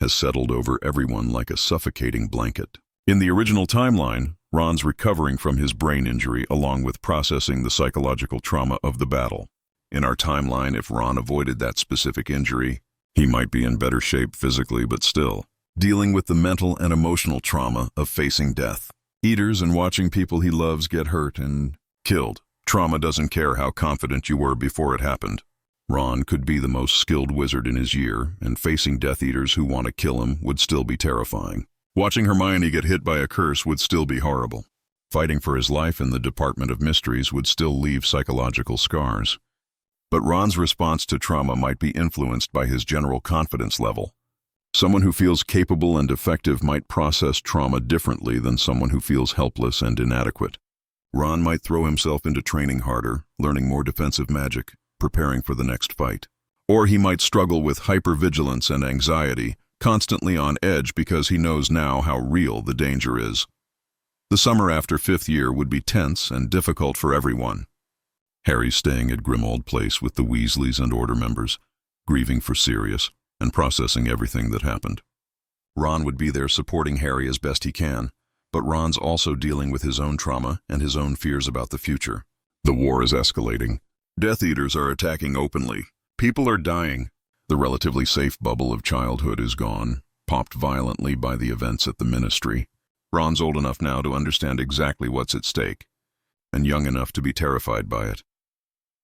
has settled over everyone like a suffocating blanket. In the original timeline, Ron's recovering from his brain injury along with processing the psychological trauma of the battle. In our timeline, if Ron avoided that specific injury, he might be in better shape physically, but still dealing with the mental and emotional trauma of facing death. Eaters and watching people he loves get hurt and killed. Trauma doesn't care how confident you were before it happened. Ron could be the most skilled wizard in his year, and facing Death Eaters who want to kill him would still be terrifying. Watching Hermione get hit by a curse would still be horrible. Fighting for his life in the Department of Mysteries would still leave psychological scars. But Ron's response to trauma might be influenced by his general confidence level. Someone who feels capable and effective might process trauma differently than someone who feels helpless and inadequate. Ron might throw himself into training harder, learning more defensive magic, preparing for the next fight. Or he might struggle with hypervigilance and anxiety, constantly on edge because he knows now how real the danger is. The summer after 5th year would be tense and difficult for everyone. Harry's staying at Grimmauld Place with the Weasleys and Order members, grieving for Sirius and processing everything that happened. Ron would be there supporting Harry as best he can, but Ron's also dealing with his own trauma and his own fears about the future. The war is escalating. Death Eaters are attacking openly. People are dying. The relatively safe bubble of childhood is gone, popped violently by the events at the Ministry. Ron's old enough now to understand exactly what's at stake, and young enough to be terrified by it.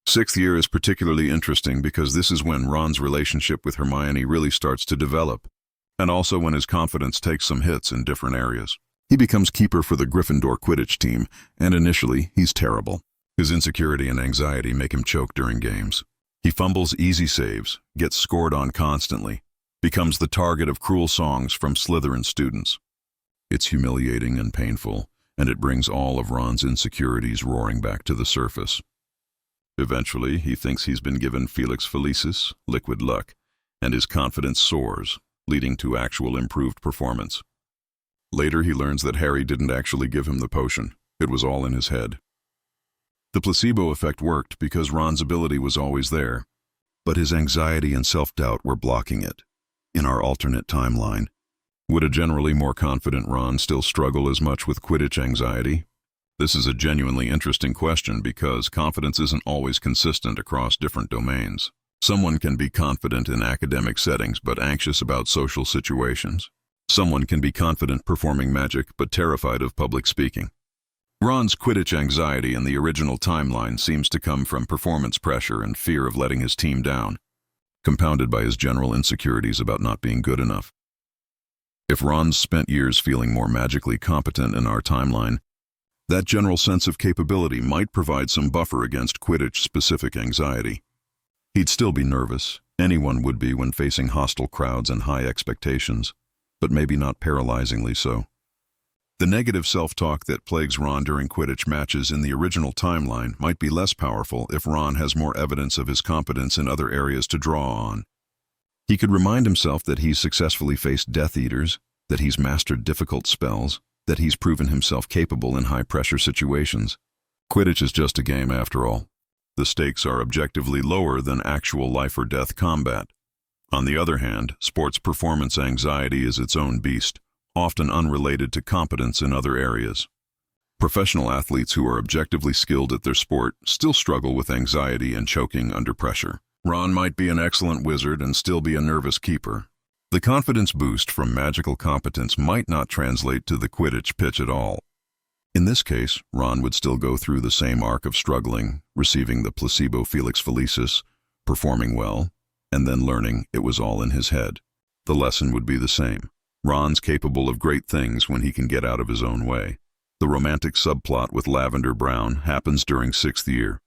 6th year is particularly interesting because this is when Ron's relationship with Hermione really starts to develop, and also when his confidence takes some hits in different areas. He becomes keeper for the Gryffindor Quidditch team, and initially, he's terrible. His insecurity and anxiety make him choke during games. He fumbles easy saves, gets scored on constantly, becomes the target of cruel songs from Slytherin students. It's humiliating and painful, and it brings all of Ron's insecurities roaring back to the surface. Eventually, he thinks he's been given Felix Felicis, liquid luck, and his confidence soars, leading to actual improved performance. Later, he learns that Harry didn't actually give him the potion. It was all in his head. The placebo effect worked because Ron's ability was always there, but his anxiety and self-doubt were blocking it. In our alternate timeline, would a generally more confident Ron still struggle as much with Quidditch anxiety? This is a genuinely interesting question because confidence isn't always consistent across different domains. Someone can be confident in academic settings but anxious about social situations. Someone can be confident performing magic but terrified of public speaking. Ron's Quidditch anxiety in the original timeline seems to come from performance pressure and fear of letting his team down, compounded by his general insecurities about not being good enough. If Ron's spent years feeling more magically competent in our timeline, that general sense of capability might provide some buffer against Quidditch-specific anxiety. He'd still be nervous. Anyone would be when facing hostile crowds and high expectations, but maybe not paralyzingly so. The negative self-talk that plagues Ron during Quidditch matches in the original timeline might be less powerful if Ron has more evidence of his competence in other areas to draw on. He could remind himself that he's successfully faced Death Eaters, that he's mastered difficult spells, that he's proven himself capable in high-pressure situations. Quidditch is just a game after all. The stakes are objectively lower than actual life-or-death combat. On the other hand, sports performance anxiety is its own beast, often unrelated to competence in other areas. Professional athletes who are objectively skilled at their sport still struggle with anxiety and choking under pressure. Ron might be an excellent wizard and still be a nervous keeper. The confidence boost from magical competence might not translate to the Quidditch pitch at all. In this case, Ron would still go through the same arc of struggling, receiving the placebo Felix Felicis, performing well, and then learning it was all in his head. The lesson would be the same. Ron's capable of great things when he can get out of his own way. The romantic subplot with Lavender Brown happens during 6th year,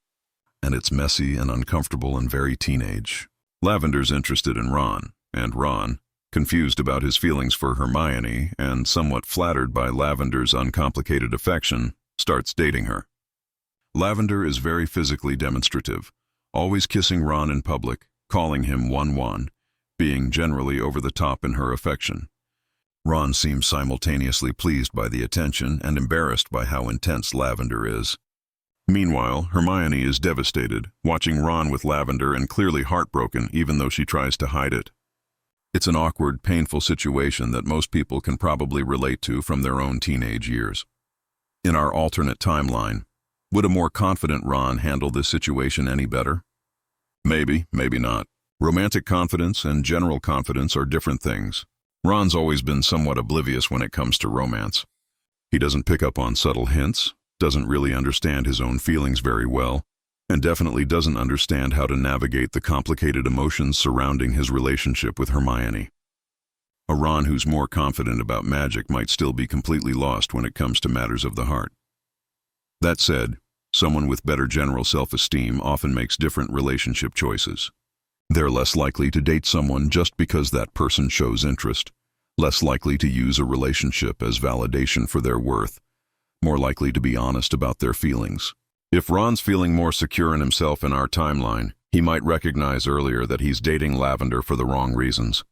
and it's messy and uncomfortable and very teenage. Lavender's interested in Ron, and Ron, confused about his feelings for Hermione and somewhat flattered by Lavender's uncomplicated affection, starts dating her. Lavender is very physically demonstrative, always kissing Ron in public, calling him 1-1, being generally over the top in her affection. Ron seems simultaneously pleased by the attention and embarrassed by how intense Lavender is. Meanwhile, Hermione is devastated, watching Ron with Lavender and clearly heartbroken even though she tries to hide it. It's an awkward, painful situation that most people can probably relate to from their own teenage years. In our alternate timeline, would a more confident Ron handle this situation any better? Maybe, maybe not. Romantic confidence and general confidence are different things. Ron's always been somewhat oblivious when it comes to romance. He doesn't pick up on subtle hints, doesn't really understand his own feelings very well, and definitely doesn't understand how to navigate the complicated emotions surrounding his relationship with Hermione. A Ron who's more confident about magic might still be completely lost when it comes to matters of the heart. That said, someone with better general self-esteem often makes different relationship choices. They're less likely to date someone just because that person shows interest, less likely to use a relationship as validation for their worth, more likely to be honest about their feelings. If Ron's feeling more secure in himself in our timeline, he might recognize earlier that he's dating Lavender for the wrong reasons.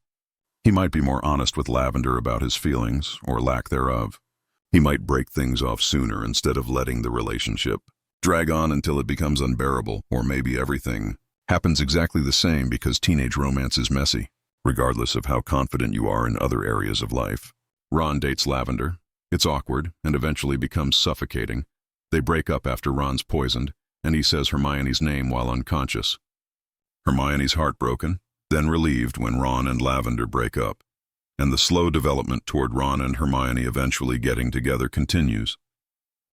He might be more honest with Lavender about his feelings, or lack thereof. He might break things off sooner instead of letting the relationship drag on until it becomes unbearable, or maybe everything happens exactly the same because teenage romance is messy, regardless of how confident you are in other areas of life. Ron dates Lavender. It's awkward and eventually becomes suffocating. They break up after Ron's poisoned, and he says Hermione's name while unconscious. Hermione's heartbroken, then relieved when Ron and Lavender break up, and the slow development toward Ron and Hermione eventually getting together continues.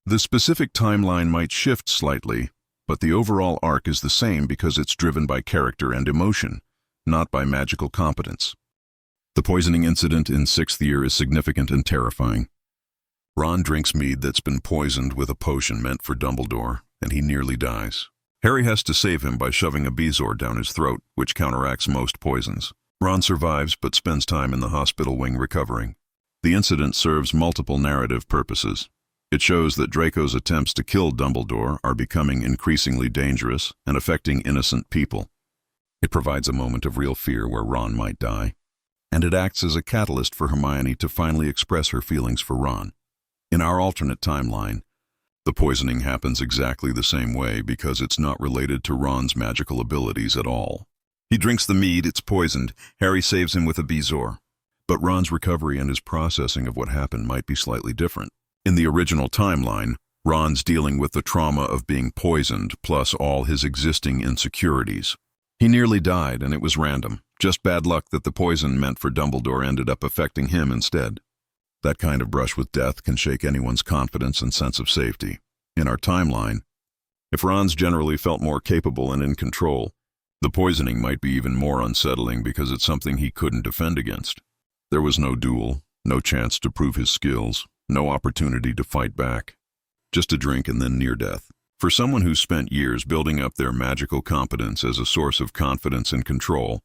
The specific timeline might shift slightly, but the overall arc is the same because it's driven by character and emotion, not by magical competence. The poisoning incident in 6th year is significant and terrifying. Ron drinks mead that's been poisoned with a potion meant for Dumbledore, and he nearly dies. Harry has to save him by shoving a bezoar down his throat, which counteracts most poisons. Ron survives but spends time in the hospital wing recovering. The incident serves multiple narrative purposes. It shows that Draco's attempts to kill Dumbledore are becoming increasingly dangerous and affecting innocent people. It provides a moment of real fear where Ron might die. And it acts as a catalyst for Hermione to finally express her feelings for Ron. In our alternate timeline, the poisoning happens exactly the same way because it's not related to Ron's magical abilities at all. He drinks the mead, it's poisoned. Harry saves him with a bezoar. But Ron's recovery and his processing of what happened might be slightly different. In the original timeline, Ron's dealing with the trauma of being poisoned plus all his existing insecurities. He nearly died, and it was random. Just bad luck that the poison meant for Dumbledore ended up affecting him instead. That kind of brush with death can shake anyone's confidence and sense of safety. In our timeline, if Ron's generally felt more capable and in control, the poisoning might be even more unsettling because it's something he couldn't defend against. There was no duel, no chance to prove his skills, no opportunity to fight back. Just a drink and then near death. For someone who's spent years building up their magical competence as a source of confidence and control,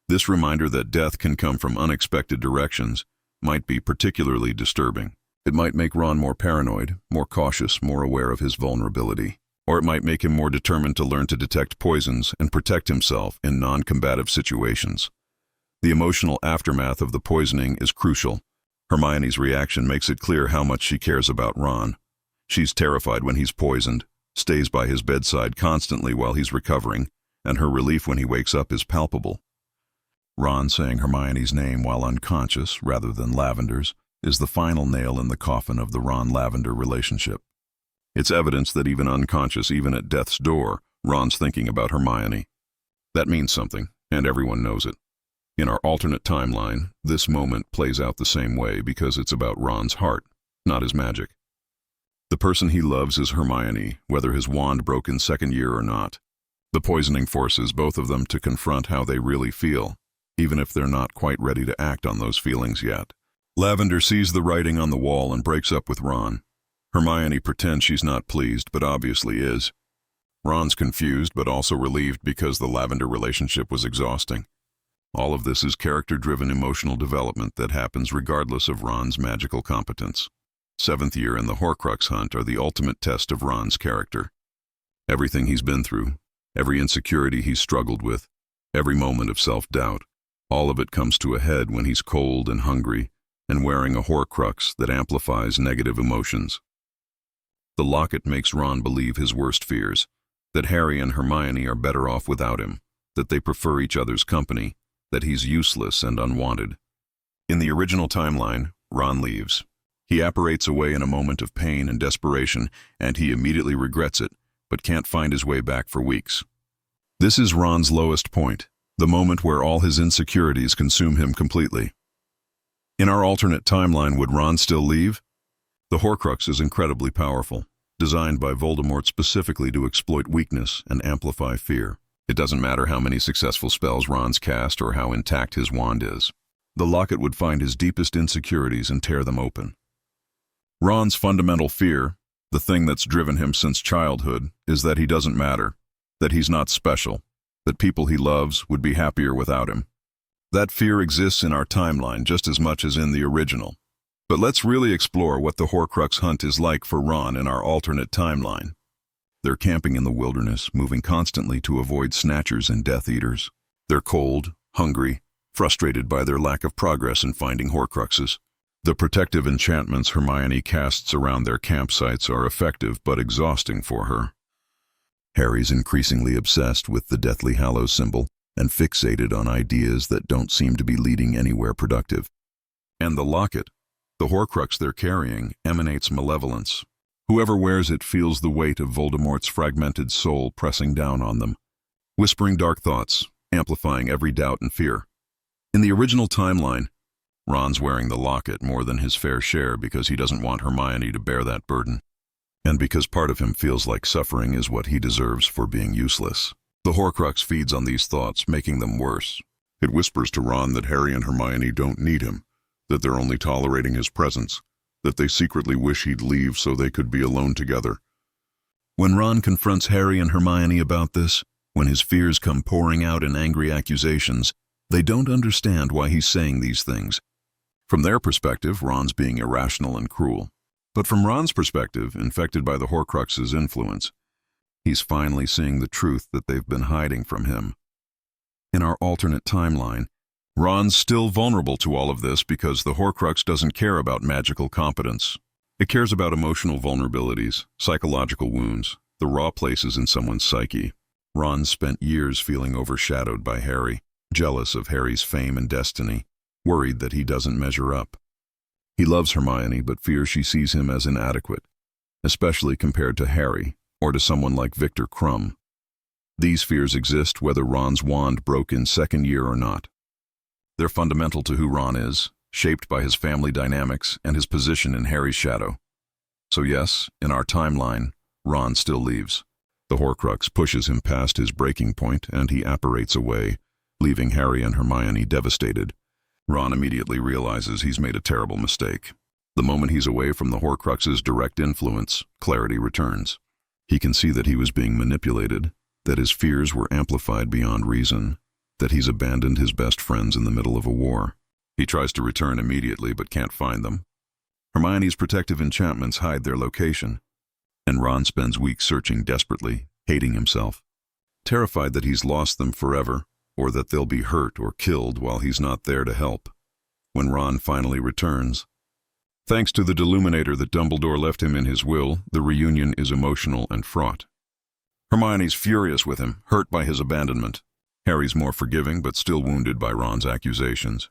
this reminder that death can come from unexpected directions might be particularly disturbing. It might make Ron more paranoid, more cautious, more aware of his vulnerability. Or it might make him more determined to learn to detect poisons and protect himself in non-combative situations. The emotional aftermath of the poisoning is crucial. Hermione's reaction makes it clear how much she cares about Ron. She's terrified when he's poisoned, stays by his bedside constantly while he's recovering, and her relief when he wakes up is palpable. Ron saying Hermione's name while unconscious, rather than Lavender's, is the final nail in the coffin of the Ron-Lavender relationship. It's evidence that even unconscious, even at death's door, Ron's thinking about Hermione. That means something, and everyone knows it. In our alternate timeline, this moment plays out the same way because it's about Ron's heart, not his magic. The person he loves is Hermione, whether his wand broke in 2nd year or not. The poisoning forces both of them to confront how they really feel, even if they're not quite ready to act on those feelings yet. Lavender sees the writing on the wall and breaks up with Ron. Hermione pretends she's not pleased, but obviously is. Ron's confused, but also relieved because the Lavender relationship was exhausting. All of this is character-driven emotional development that happens regardless of Ron's magical competence. 7th year and the Horcrux hunt are the ultimate test of Ron's character. Everything he's been through, every insecurity he's struggled with, every moment of self-doubt, all of it comes to a head when he's cold and hungry and wearing a Horcrux that amplifies negative emotions. The locket makes Ron believe his worst fears, that Harry and Hermione are better off without him, that they prefer each other's company, that he's useless and unwanted. In the original timeline, Ron leaves. He apparates away in a moment of pain and desperation, and he immediately regrets it, but can't find his way back for weeks. This is Ron's lowest point, the moment where all his insecurities consume him completely. In our alternate timeline, would Ron still leave? The Horcrux is incredibly powerful, designed by Voldemort specifically to exploit weakness and amplify fear. It doesn't matter how many successful spells Ron's cast or how intact his wand is. The locket would find his deepest insecurities and tear them open. Ron's fundamental fear, the thing that's driven him since childhood, is that he doesn't matter, that he's not special, that people he loves would be happier without him. That fear exists in our timeline just as much as in the original. But let's really explore what the Horcrux hunt is like for Ron in our alternate timeline. They're camping in the wilderness, moving constantly to avoid Snatchers and Death Eaters. They're cold, hungry, frustrated by their lack of progress in finding Horcruxes. The protective enchantments Hermione casts around their campsites are effective but exhausting for her. Harry's increasingly obsessed with the Deathly Hallows symbol and fixated on ideas that don't seem to be leading anywhere productive. And the locket, the Horcrux they're carrying, emanates malevolence. Whoever wears it feels the weight of Voldemort's fragmented soul pressing down on them, whispering dark thoughts, amplifying every doubt and fear. In the original timeline, Ron's wearing the locket more than his fair share because he doesn't want Hermione to bear that burden, and because part of him feels like suffering is what he deserves for being useless. The Horcrux feeds on these thoughts, making them worse. It whispers to Ron that Harry and Hermione don't need him, that they're only tolerating his presence, that they secretly wish he'd leave so they could be alone together. When Ron confronts Harry and Hermione about this, when his fears come pouring out in angry accusations, they don't understand why he's saying these things. From their perspective, Ron's being irrational and cruel. But from Ron's perspective, infected by the Horcrux's influence, he's finally seeing the truth that they've been hiding from him. In our alternate timeline, Ron's still vulnerable to all of this because the Horcrux doesn't care about magical competence. It cares about emotional vulnerabilities, psychological wounds, the raw places in someone's psyche. Ron spent years feeling overshadowed by Harry, jealous of Harry's fame and destiny, worried that he doesn't measure up. He loves Hermione but fears she sees him as inadequate, especially compared to Harry or to someone like Victor Krum. These fears exist whether Ron's wand broke in second year or not. They're fundamental to who Ron is, shaped by his family dynamics and his position in Harry's shadow. So yes, in our timeline, Ron still leaves. The Horcrux pushes him past his breaking point and he apparates away, leaving Harry and Hermione devastated. Ron immediately realizes he's made a terrible mistake. The moment he's away from the Horcrux's direct influence, clarity returns. He can see that he was being manipulated, that his fears were amplified beyond reason, that he's abandoned his best friends in the middle of a war. He tries to return immediately but can't find them. Hermione's protective enchantments hide their location, and Ron spends weeks searching desperately, hating himself, terrified that he's lost them forever, or that they'll be hurt or killed while he's not there to help. When Ron finally returns, thanks to the Deluminator that Dumbledore left him in his will, the reunion is emotional and fraught. Hermione's furious with him, hurt by his abandonment. Harry's more forgiving but still wounded by Ron's accusations.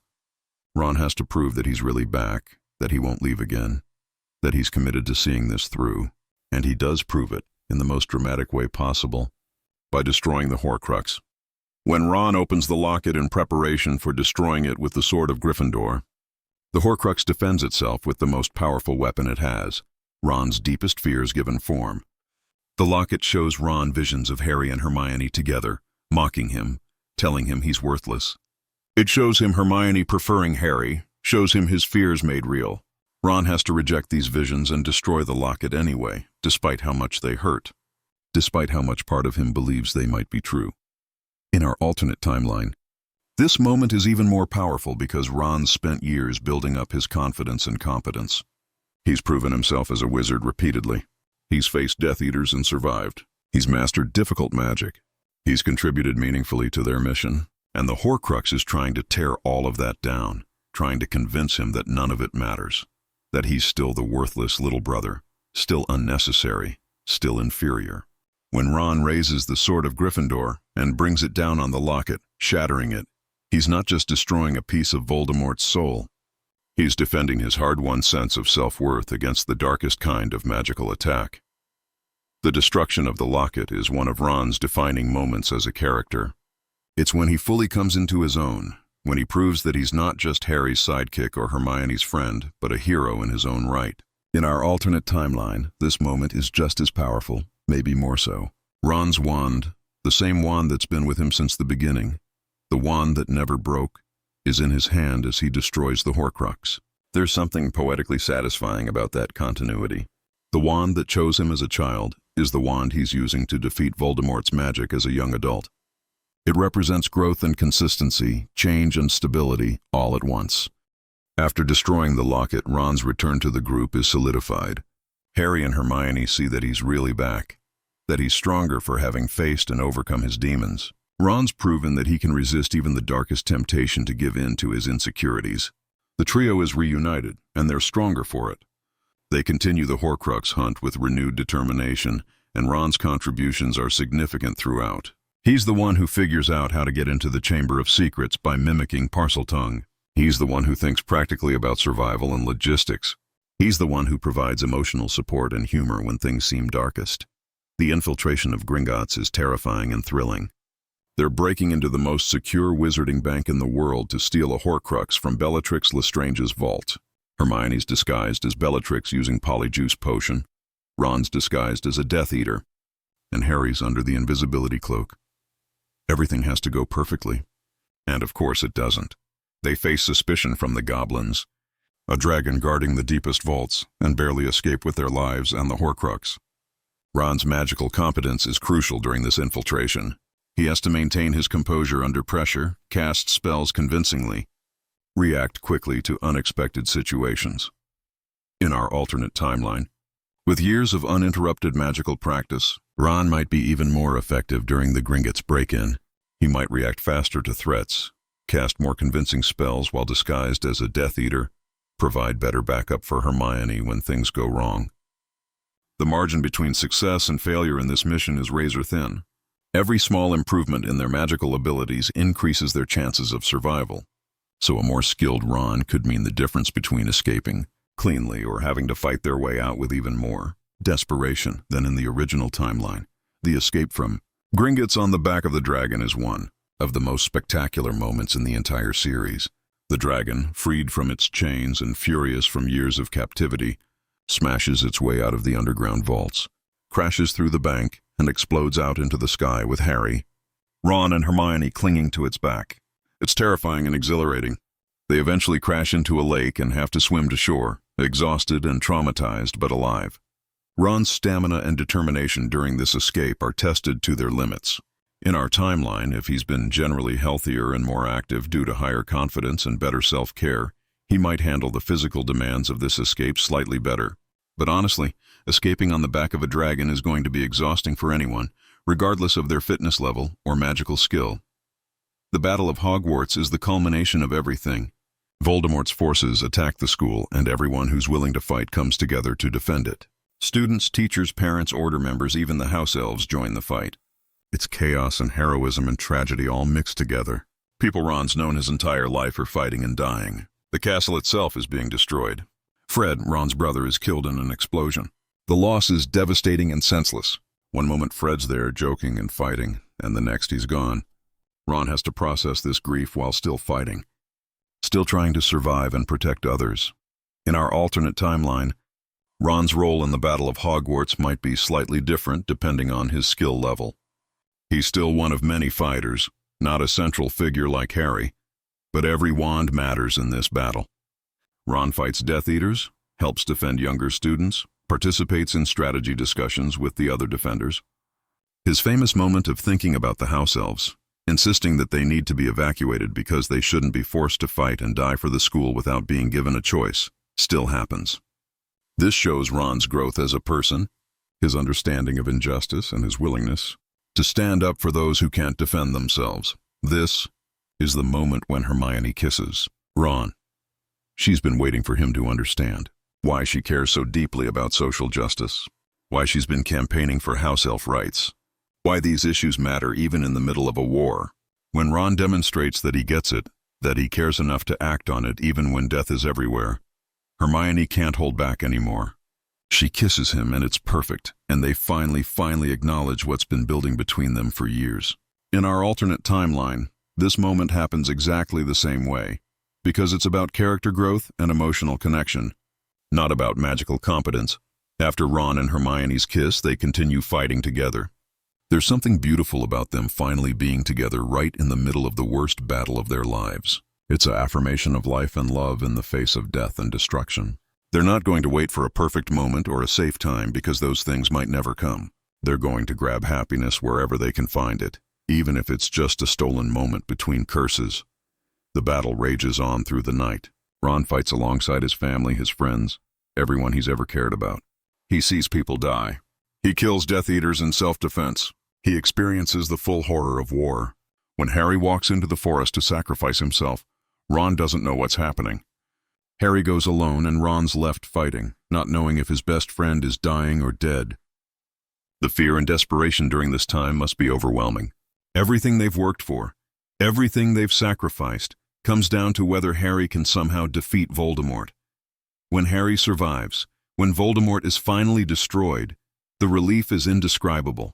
Ron has to prove that he's really back, that he won't leave again, that he's committed to seeing this through, and he does prove it in the most dramatic way possible, by destroying the Horcrux. When Ron opens the locket in preparation for destroying it with the Sword of Gryffindor, the Horcrux defends itself with the most powerful weapon it has, Ron's deepest fears given form. The locket shows Ron visions of Harry and Hermione together, mocking him, telling him he's worthless. It shows him Hermione preferring Harry, shows him his fears made real. Ron has to reject these visions and destroy the locket anyway, despite how much they hurt, despite how much part of him believes they might be true. In our alternate timeline, this moment is even more powerful because Ron spent years building up his confidence and competence. He's proven himself as a wizard repeatedly. He's faced Death Eaters and survived. He's mastered difficult magic. He's contributed meaningfully to their mission, and the Horcrux is trying to tear all of that down, trying to convince him that none of it matters, that he's still the worthless little brother, still unnecessary, still inferior. When Ron raises the Sword of Gryffindor and brings it down on the locket, shattering it, he's not just destroying a piece of Voldemort's soul. He's defending his hard-won sense of self-worth against the darkest kind of magical attack. The destruction of the locket is one of Ron's defining moments as a character. It's when he fully comes into his own, when he proves that he's not just Harry's sidekick or Hermione's friend, but a hero in his own right. In our alternate timeline, this moment is just as powerful, maybe more so. Ron's wand, the same wand that's been with him since the beginning, the wand that never broke, is in his hand as he destroys the Horcrux. There's something poetically satisfying about that continuity. The wand that chose him as a child is the wand he's using to defeat Voldemort's magic as a young adult. It represents growth and consistency, change and stability, all at once. After destroying the locket, Ron's return to the group is solidified. Harry and Hermione see that he's really back, that he's stronger for having faced and overcome his demons. Ron's proven that he can resist even the darkest temptation to give in to his insecurities. The trio is reunited, and they're stronger for it. They continue the Horcrux hunt with renewed determination, and Ron's contributions are significant throughout. He's the one who figures out how to get into the Chamber of Secrets by mimicking Parseltongue. He's the one who thinks practically about survival and logistics. He's the one who provides emotional support and humor when things seem darkest. The infiltration of Gringotts is terrifying and thrilling. They're breaking into the most secure wizarding bank in the world to steal a Horcrux from Bellatrix Lestrange's vault. Hermione's disguised as Bellatrix using Polyjuice Potion. Ron's disguised as a Death Eater. And Harry's under the invisibility cloak. Everything has to go perfectly. And of course it doesn't. They face suspicion from the goblins, a dragon guarding the deepest vaults, and barely escape with their lives and the Horcrux. Ron's magical competence is crucial during this infiltration. He has to maintain his composure under pressure, cast spells convincingly, react quickly to unexpected situations. In our alternate timeline, with years of uninterrupted magical practice, Ron might be even more effective during the Gringotts break-in. He might react faster to threats, cast more convincing spells while disguised as a Death Eater, provide better backup for Hermione when things go wrong. The margin between success and failure in this mission is razor thin. Every small improvement in their magical abilities increases their chances of survival. So a more skilled Ron could mean the difference between escaping cleanly or having to fight their way out with even more desperation than in the original timeline. The escape from Gringotts on the back of the dragon is one of the most spectacular moments in the entire series. The dragon, freed from its chains and furious from years of captivity, smashes its way out of the underground vaults, crashes through the bank, and explodes out into the sky with Harry, Ron, and Hermione clinging to its back. It's terrifying and exhilarating. They eventually crash into a lake and have to swim to shore, exhausted and traumatized but alive. Ron's stamina and determination during this escape are tested to their limits. In our timeline, if he's been generally healthier and more active due to higher confidence and better self-care, he might handle the physical demands of this escape slightly better. But honestly, escaping on the back of a dragon is going to be exhausting for anyone, regardless of their fitness level or magical skill. The Battle of Hogwarts is the culmination of everything. Voldemort's forces attack the school, and everyone who's willing to fight comes together to defend it. Students, teachers, parents, order members, even the house elves join the fight. It's chaos and heroism and tragedy all mixed together. People Ron's known his entire life are fighting and dying. The castle itself is being destroyed. Fred, Ron's brother, is killed in an explosion. The loss is devastating and senseless. One moment Fred's there joking and fighting, and the next he's gone. Ron has to process this grief while still fighting, still trying to survive and protect others. In our alternate timeline, Ron's role in the Battle of Hogwarts might be slightly different depending on his skill level. He's still one of many fighters, not a central figure like Harry, but every wand matters in this battle. Ron fights Death Eaters, helps defend younger students, participates in strategy discussions with the other defenders. His famous moment of thinking about the house elves, insisting that they need to be evacuated because they shouldn't be forced to fight and die for the school without being given a choice, still happens. This shows Ron's growth as a person, his understanding of injustice, and his willingness to stand up for those who can't defend themselves. This is the moment when Hermione kisses Ron. She's been waiting for him to understand why she cares so deeply about social justice, why she's been campaigning for house elf rights, why these issues matter even in the middle of a war. When Ron demonstrates that he gets it, that he cares enough to act on it even when death is everywhere, Hermione can't hold back anymore. She kisses him and it's perfect, and they finally acknowledge what's been building between them for years. In our alternate timeline, this moment happens exactly the same way, because it's about character growth and emotional connection, not about magical competence. After Ron and Hermione's kiss, they continue fighting together. There's something beautiful about them finally being together right in the middle of the worst battle of their lives. It's an affirmation of life and love in the face of death and destruction. They're not going to wait for a perfect moment or a safe time because those things might never come. They're going to grab happiness wherever they can find it. even if it's just a stolen moment between curses. The battle rages on through the night. Ron fights alongside his family, his friends, everyone he's ever cared about. He sees people die. He kills Death Eaters in self-defense. He experiences the full horror of war. When Harry walks into the forest to sacrifice himself, Ron doesn't know what's happening. Harry goes alone and Ron's left fighting, not knowing if his best friend is dying or dead. The fear and desperation during this time must be overwhelming. Everything they've worked for, everything they've sacrificed, comes down to whether Harry can somehow defeat Voldemort. When Harry survives, when Voldemort is finally destroyed, the relief is indescribable.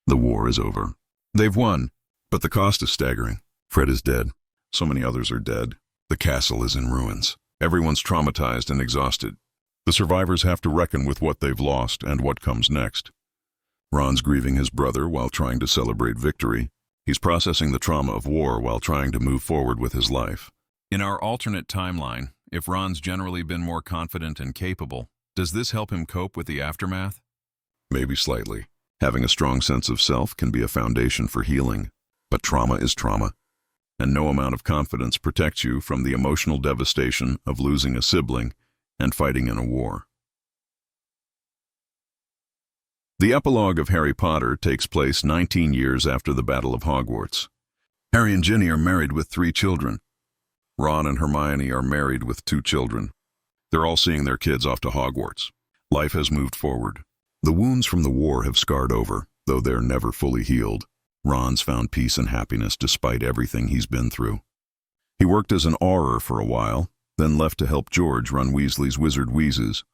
The war is over. They've won, but the cost is staggering. Fred is dead. So many others are dead. The castle is in ruins. Everyone's traumatized and exhausted. The survivors have to reckon with what they've lost and what comes next. Ron's grieving his brother while trying to celebrate victory. He's processing the trauma of war while trying to move forward with his life. In our alternate timeline, if Ron's generally been more confident and capable, does this help him cope with the aftermath? Maybe slightly. Having a strong sense of self can be a foundation for healing, but trauma is trauma, and no amount of confidence protects you from the emotional devastation of losing a sibling and fighting in a war. The epilogue of Harry Potter takes place 19 years after the Battle of Hogwarts. Harry and Ginny are married with 3 children. Ron and Hermione are married with 2 children. They're all seeing their kids off to Hogwarts. Life has moved forward. The wounds from the war have scarred over, though they're never fully healed. Ron's found peace and happiness despite everything he's been through. He worked as an Auror for a while, then left to help George run Weasley's Wizard Wheezes,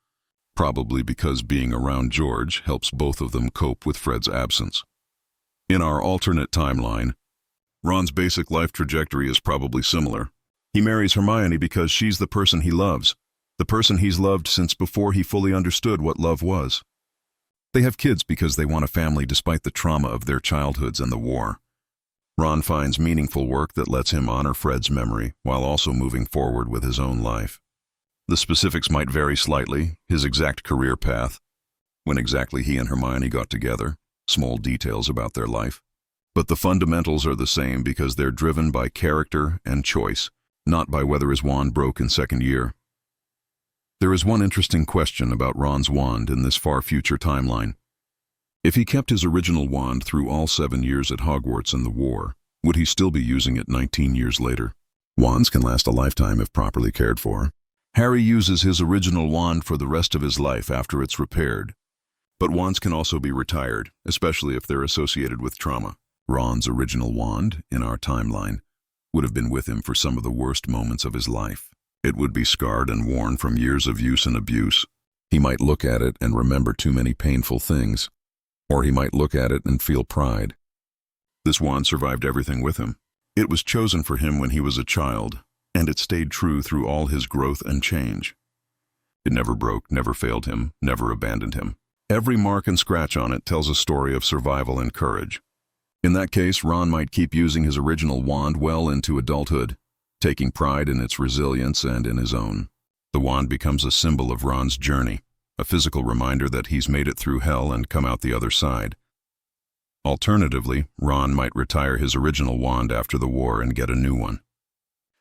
probably because being around George helps both of them cope with Fred's absence. In our alternate timeline, Ron's basic life trajectory is probably similar. He marries Hermione because she's the person he loves, the person he's loved since before he fully understood what love was. They have kids because they want a family despite the trauma of their childhoods and the war. Ron finds meaningful work that lets him honor Fred's memory while also moving forward with his own life. The specifics might vary slightly, his exact career path, when exactly he and Hermione got together, small details about their life. But the fundamentals are the same because they're driven by character and choice, not by whether his wand broke in second year. There is one interesting question about Ron's wand in this far-future timeline. If he kept his original wand through all 7 years at Hogwarts and the war, would he still be using it 19 years later? Wands can last a lifetime if properly cared for. Harry uses his original wand for the rest of his life after it's repaired. But wands can also be retired, especially if they're associated with trauma. Ron's original wand, in our timeline, would have been with him for some of the worst moments of his life. It would be scarred and worn from years of use and abuse. He might look at it and remember too many painful things, or he might look at it and feel pride. This wand survived everything with him. It was chosen for him when he was a child, and it stayed true through all his growth and change. It never broke, never failed him, never abandoned him. Every mark and scratch on it tells a story of survival and courage. In that case, Ron might keep using his original wand well into adulthood, taking pride in its resilience and in his own. The wand becomes a symbol of Ron's journey, a physical reminder that he's made it through hell and come out the other side. Alternatively, Ron might retire his original wand after the war and get a new one.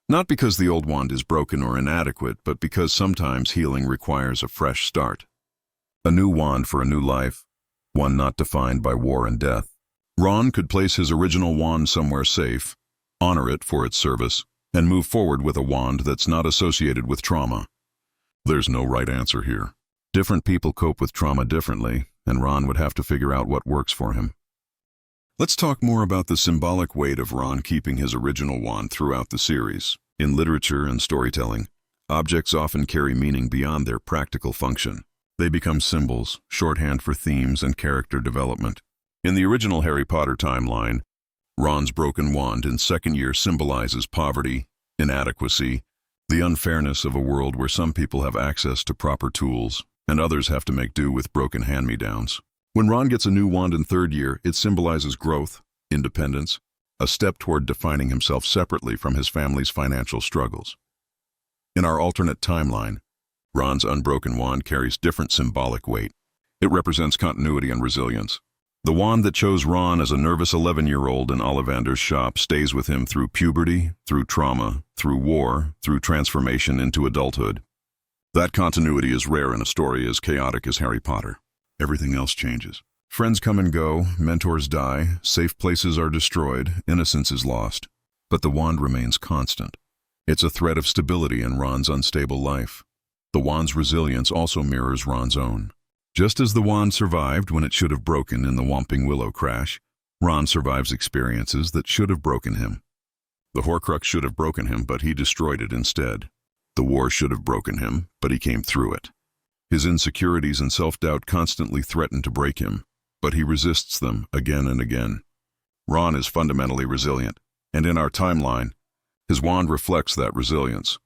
Not because the old wand is broken or inadequate, but because sometimes healing requires a fresh start. A new wand for a new life, one not defined by war and death. Ron could place his original wand somewhere safe, honor it for its service, and move forward with a wand that's not associated with trauma. There's no right answer here. Different people cope with trauma differently, and Ron would have to figure out what works for him. Let's talk more about the symbolic weight of Ron keeping his original wand throughout the series. In literature and storytelling, objects often carry meaning beyond their practical function. They become symbols, shorthand for themes and character development. In the original Harry Potter timeline, Ron's broken wand in second year symbolizes poverty, inadequacy, the unfairness of a world where some people have access to proper tools and others have to make do with broken hand-me-downs. When Ron gets a new wand in third year, it symbolizes growth, independence, a step toward defining himself separately from his family's financial struggles. In our alternate timeline, Ron's unbroken wand carries different symbolic weight. It represents continuity and resilience. The wand that chose Ron as a nervous 11-year-old in Ollivander's shop stays with him through puberty, through trauma, through war, through transformation into adulthood. That continuity is rare in a story as chaotic as Harry Potter. Everything else changes. Friends come and go, mentors die, safe places are destroyed, innocence is lost. But the wand remains constant. It's a thread of stability in Ron's unstable life. The wand's resilience also mirrors Ron's own. Just as the wand survived when it should have broken in the Whomping Willow crash, Ron survives experiences that should have broken him. The Horcrux should have broken him, but he destroyed it instead. The war should have broken him, but he came through it. His insecurities and self-doubt constantly threaten to break him, but he resists them again and again. Ron is fundamentally resilient, and in our timeline, his wand reflects that resilience.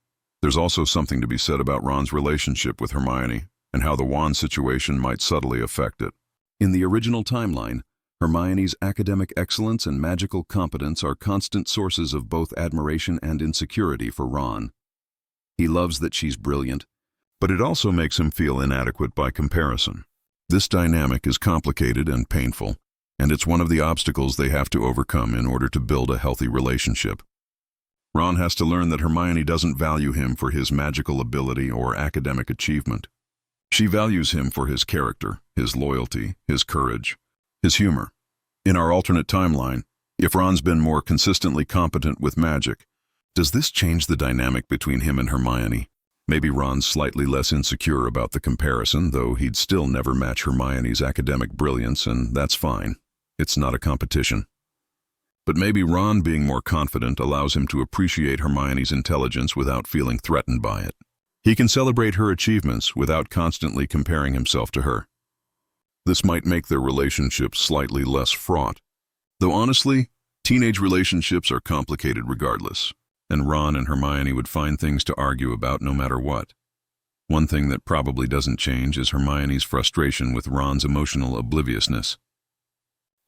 There's also something to be said about Ron's relationship with Hermione and how the wand situation might subtly affect it. In the original timeline, Hermione's academic excellence and magical competence are constant sources of both admiration and insecurity for Ron. He loves that she's brilliant, but it also makes him feel inadequate by comparison. This dynamic is complicated and painful, and it's one of the obstacles they have to overcome in order to build a healthy relationship. Ron has to learn that Hermione doesn't value him for his magical ability or academic achievement. She values him for his character, his loyalty, his courage, his humor. In our alternate timeline, if Ron's been more consistently competent with magic, does this change the dynamic between him and Hermione? Maybe Ron's slightly less insecure about the comparison, though he'd still never match Hermione's academic brilliance, and that's fine. It's not a competition. But maybe Ron being more confident allows him to appreciate Hermione's intelligence without feeling threatened by it. He can celebrate her achievements without constantly comparing himself to her. This might make their relationship slightly less fraught. Though honestly, teenage relationships are complicated regardless, and Ron and Hermione would find things to argue about no matter what. One thing that probably doesn't change is Hermione's frustration with Ron's emotional obliviousness.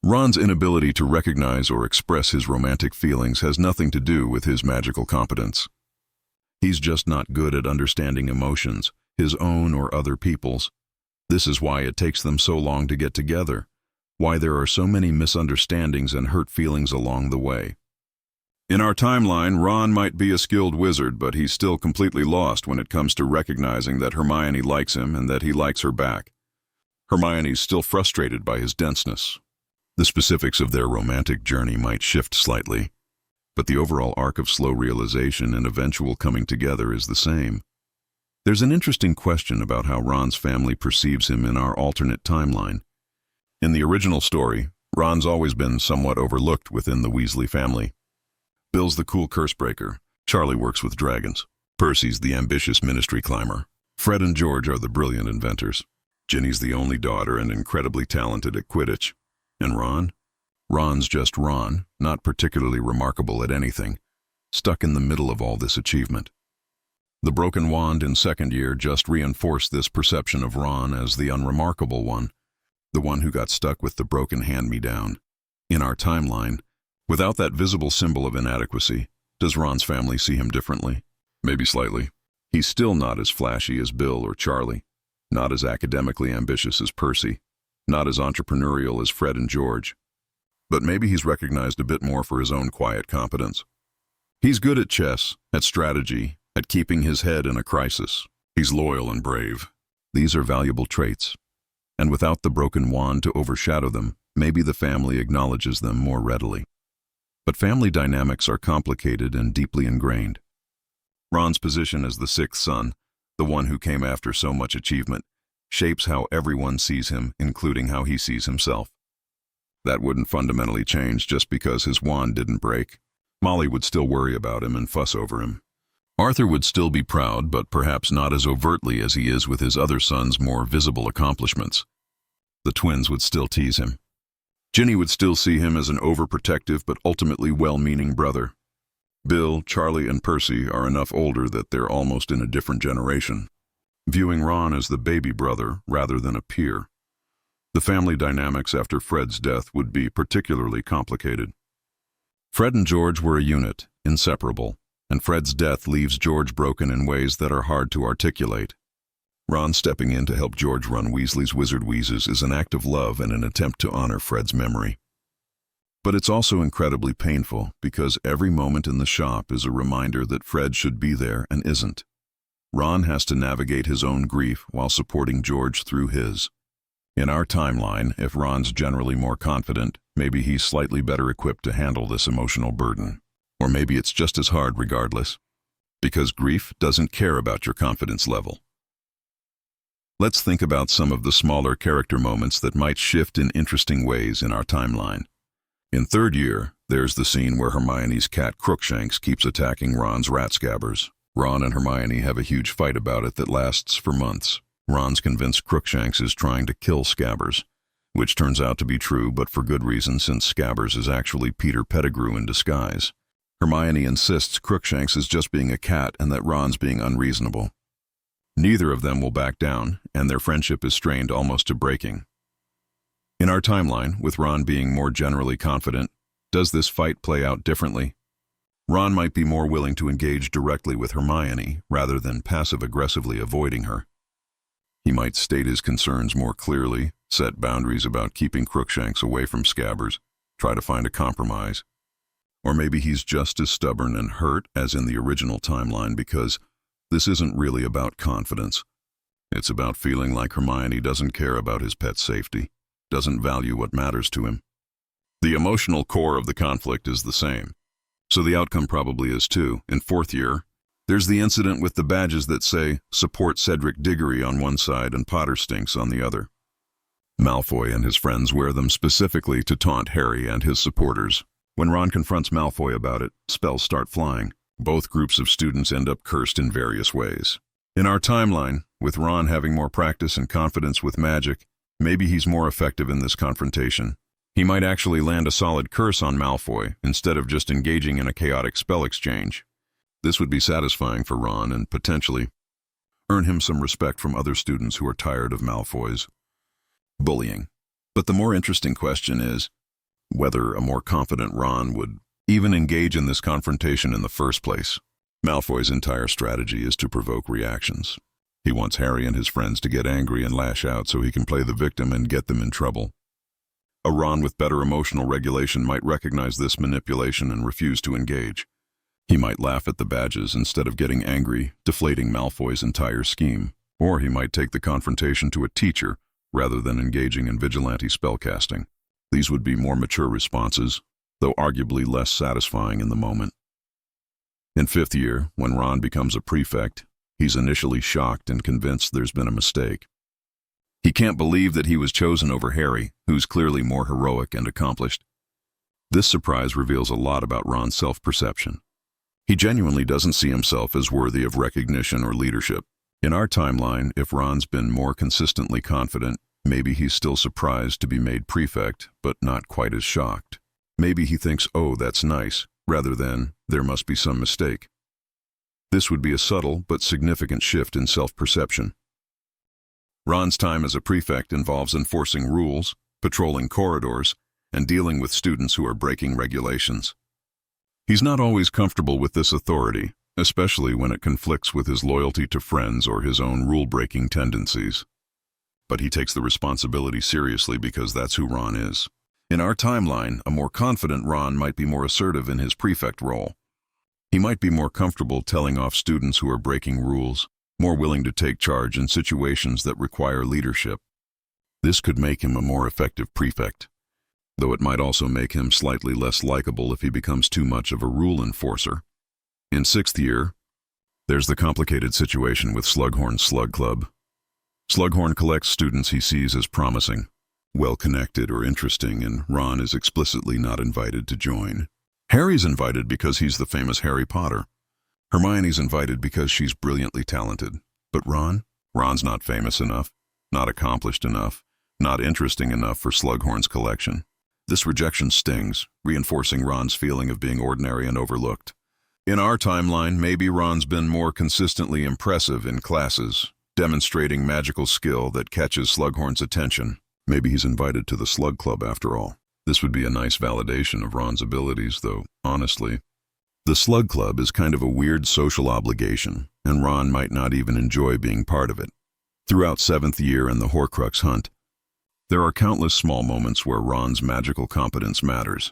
Ron's inability to recognize or express his romantic feelings has nothing to do with his magical competence. He's just not good at understanding emotions, his own or other people's. This is why it takes them so long to get together, why there are so many misunderstandings and hurt feelings along the way. In our timeline, Ron might be a skilled wizard, but he's still completely lost when it comes to recognizing that Hermione likes him and that he likes her back. Hermione's still frustrated by his denseness. The specifics of their romantic journey might shift slightly, but the overall arc of slow realization and eventual coming together is the same. There's an interesting question about how Ron's family perceives him in our alternate timeline. In the original story, Ron's always been somewhat overlooked within the Weasley family. Bill's the cool cursebreaker, Charlie works with dragons, Percy's the ambitious ministry climber, Fred and George are the brilliant inventors, Ginny's the only daughter and incredibly talented at Quidditch. And Ron? Ron's just Ron, not particularly remarkable at anything, stuck in the middle of all this achievement. The broken wand in second year just reinforced this perception of Ron as the unremarkable one, the one who got stuck with the broken hand-me-down. In our timeline, without that visible symbol of inadequacy, does Ron's family see him differently? Maybe slightly. He's still not as flashy as Bill or Charlie, not as academically ambitious as Percy, not as entrepreneurial as Fred and George. But maybe he's recognized a bit more for his own quiet competence. He's good at chess, at strategy, at keeping his head in a crisis. He's loyal and brave. These are valuable traits. And without the broken wand to overshadow them, maybe the family acknowledges them more readily. But family dynamics are complicated and deeply ingrained. Ron's position as the sixth son, the one who came after so much achievement, shapes how everyone sees him, including how he sees himself. That wouldn't fundamentally change just because his wand didn't break. Molly would still worry about him and fuss over him. Arthur would still be proud, but perhaps not as overtly as he is with his other son's more visible accomplishments. The twins would still tease him. Ginny would still see him as an overprotective but ultimately well-meaning brother. Bill, Charlie, and Percy are enough older that they're almost in a different generation, viewing Ron as the baby brother rather than a peer. The family dynamics after Fred's death would be particularly complicated. Fred and George were a unit, inseparable, and Fred's death leaves George broken in ways that are hard to articulate. Ron stepping in to help George run Weasley's Wizard Wheezes is an act of love and an attempt to honor Fred's memory. But it's also incredibly painful because every moment in the shop is a reminder that Fred should be there and isn't. Ron has to navigate his own grief while supporting George through his. In our timeline, if Ron's generally more confident, maybe he's slightly better equipped to handle this emotional burden. Or maybe it's just as hard regardless. Because grief doesn't care about your confidence level. Let's think about some of the smaller character moments that might shift in interesting ways in our timeline. In third year, there's the scene where Hermione's cat Crookshanks keeps attacking Ron's rat scabbers. Ron and Hermione have a huge fight about it that lasts for months. Ron's convinced Crookshanks is trying to kill Scabbers, which turns out to be true but for good reason since Scabbers is actually Peter Pettigrew in disguise. Hermione insists Crookshanks is just being a cat and that Ron's being unreasonable. Neither of them will back down, and their friendship is strained almost to breaking. In our timeline, with Ron being more generally confident, does this fight play out differently? Ron might be more willing to engage directly with Hermione rather than passive-aggressively avoiding her. He might state his concerns more clearly, set boundaries about keeping Crookshanks away from Scabbers, try to find a compromise. Or maybe he's just as stubborn and hurt as in the original timeline because this isn't really about confidence. It's about feeling like Hermione doesn't care about his pet's safety, doesn't value what matters to him. The emotional core of the conflict is the same, so the outcome probably is too. In fourth year, there's the incident with the badges that say, support Cedric Diggory on one side and Potter Stinks on the other. Malfoy and his friends wear them specifically to taunt Harry and his supporters. When Ron confronts Malfoy about it, spells start flying. Both groups of students end up cursed in various ways. In our timeline, with Ron having more practice and confidence with magic, maybe he's more effective in this confrontation. He might actually land a solid curse on Malfoy instead of just engaging in a chaotic spell exchange. This would be satisfying for Ron and potentially earn him some respect from other students who are tired of Malfoy's bullying. But the more interesting question is whether a more confident Ron would even engage in this confrontation in the first place. Malfoy's entire strategy is to provoke reactions. He wants Harry and his friends to get angry and lash out so he can play the victim and get them in trouble. A Ron with better emotional regulation might recognize this manipulation and refuse to engage. He might laugh at the badges instead of getting angry, deflating Malfoy's entire scheme. Or he might take the confrontation to a teacher rather than engaging in vigilante spellcasting. These would be more mature responses, though arguably less satisfying in the moment. In fifth year, when Ron becomes a prefect, he's initially shocked and convinced there's been a mistake. He can't believe that he was chosen over Harry, who's clearly more heroic and accomplished. This surprise reveals a lot about Ron's self-perception. He genuinely doesn't see himself as worthy of recognition or leadership. In our timeline, if Ron's been more consistently confident, maybe he's still surprised to be made prefect, but not quite as shocked. Maybe he thinks, oh, that's nice, rather than, there must be some mistake. This would be a subtle but significant shift in self-perception. Ron's time as a prefect involves enforcing rules, patrolling corridors, and dealing with students who are breaking regulations. He's not always comfortable with this authority, especially when it conflicts with his loyalty to friends or his own rule-breaking tendencies. But he takes the responsibility seriously because that's who Ron is. In our timeline, a more confident Ron might be more assertive in his prefect role. He might be more comfortable telling off students who are breaking rules, more willing to take charge in situations that require leadership. This could make him a more effective prefect, though it might also make him slightly less likable if he becomes too much of a rule enforcer. In sixth year, there's the complicated situation with Slughorn's Slug Club. Slughorn collects students he sees as promising, well-connected or interesting, and Ron is explicitly not invited to join. Harry's invited because he's the famous Harry Potter. Hermione's invited because she's brilliantly talented. But Ron's not famous enough, not accomplished enough, not interesting enough for Slughorn's collection. This rejection stings, reinforcing Ron's feeling of being ordinary and overlooked. In our timeline, maybe Ron's been more consistently impressive in classes, demonstrating magical skill that catches Slughorn's attention. Maybe he's invited to the Slug Club after all. This would be a nice validation of Ron's abilities, though, honestly, the Slug Club is kind of a weird social obligation, and Ron might not even enjoy being part of it. Throughout seventh year and the Horcrux hunt, there are countless small moments where Ron's magical competence matters.